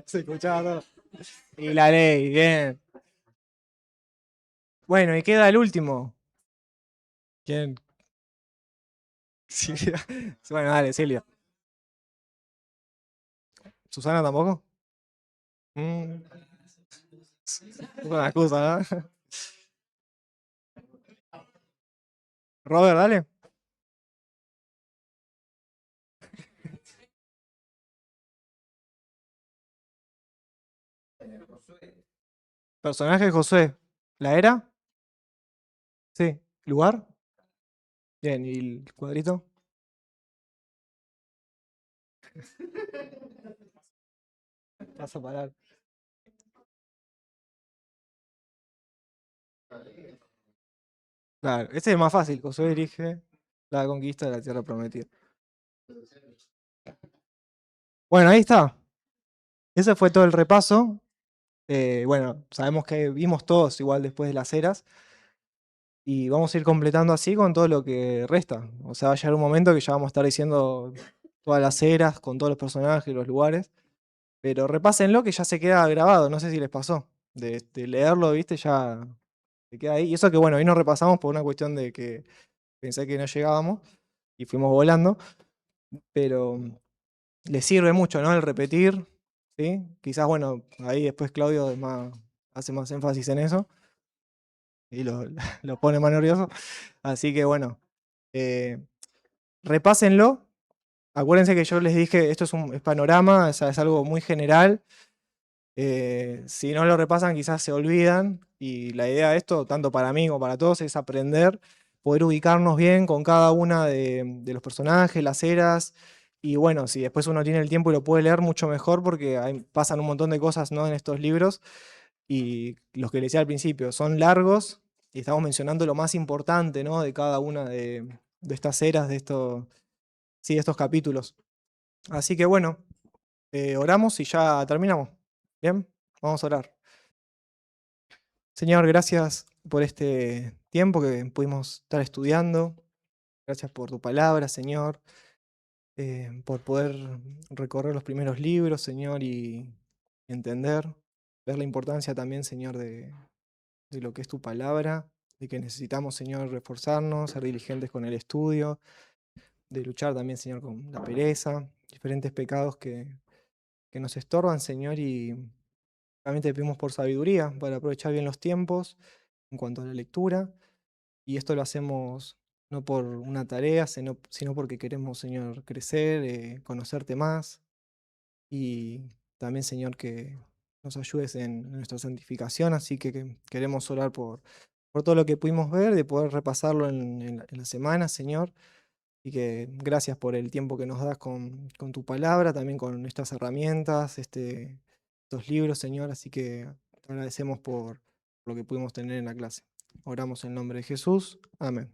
A: Se escuchaba todo. Y la ley, bien. Bueno, y queda el último. ¿Quién? Silvia. Bueno, dale, Silvia. ¿Susana tampoco? Mm, es una excusa, ¿no? Robert, dale. Personaje Josué. ¿La era? Sí. ¿Lugar? Bien, ¿y el cuadrito? Vas a parar. Claro, este es más fácil. Josué dirige la conquista de la tierra prometida. Bueno, ahí está. Ese fue todo el repaso. Bueno, sabemos que vimos todos igual después de las eras. Y vamos a ir completando así con todo lo que resta. O sea, va a llegar un momento que ya vamos a estar diciendo todas las eras, con todos los personajes, los lugares. Pero repásenlo que ya se queda grabado, no sé si les pasó. De leerlo, viste, ya se queda ahí. Y eso que bueno, hoy no repasamos por una cuestión de que pensé que no llegábamos y fuimos volando. Pero les sirve mucho, ¿no? El repetir, ¿sí? Quizás, bueno, ahí después Claudio hace más énfasis en eso y lo pone más nervioso. Así que bueno. repásenlo. Acuérdense que yo les dije, esto es panorama, es algo muy general. Si no lo repasan, quizás se olvidan. Y la idea de esto, tanto para mí como para todos, es aprender, poder ubicarnos bien con cada una de los personajes, las eras. Y bueno, si después uno tiene el tiempo y lo puede leer, mucho mejor, porque pasan un montón de cosas, ¿no?, en estos libros. Y los que les decía al principio, son largos y estamos mencionando lo más importante, ¿no?, de cada una de estas eras, sí, de estos capítulos. Así que bueno, oramos y ya terminamos. Bien, vamos a orar. Señor, gracias por este tiempo que pudimos estar estudiando. Gracias por tu palabra, Señor, por poder recorrer los primeros libros, Señor, y entender, ver la importancia también, Señor, de lo que es tu palabra, de que necesitamos, Señor, reforzarnos, ser diligentes con el estudio, de luchar también, Señor, con la pereza, diferentes pecados que nos estorban, Señor, y también te pedimos por sabiduría para aprovechar bien los tiempos en cuanto a la lectura. Y esto lo hacemos no por una tarea, sino porque queremos, Señor, crecer, conocerte más. Y también, Señor, que nos ayudes en nuestra santificación. Así que queremos orar por todo lo que pudimos ver, de poder repasarlo en la semana, Señor. Y que gracias por el tiempo que nos das con tu palabra, también con estas herramientas, estos libros, Señor. Así que te agradecemos por lo que pudimos tener en la clase. Oramos en nombre de Jesús. Amén.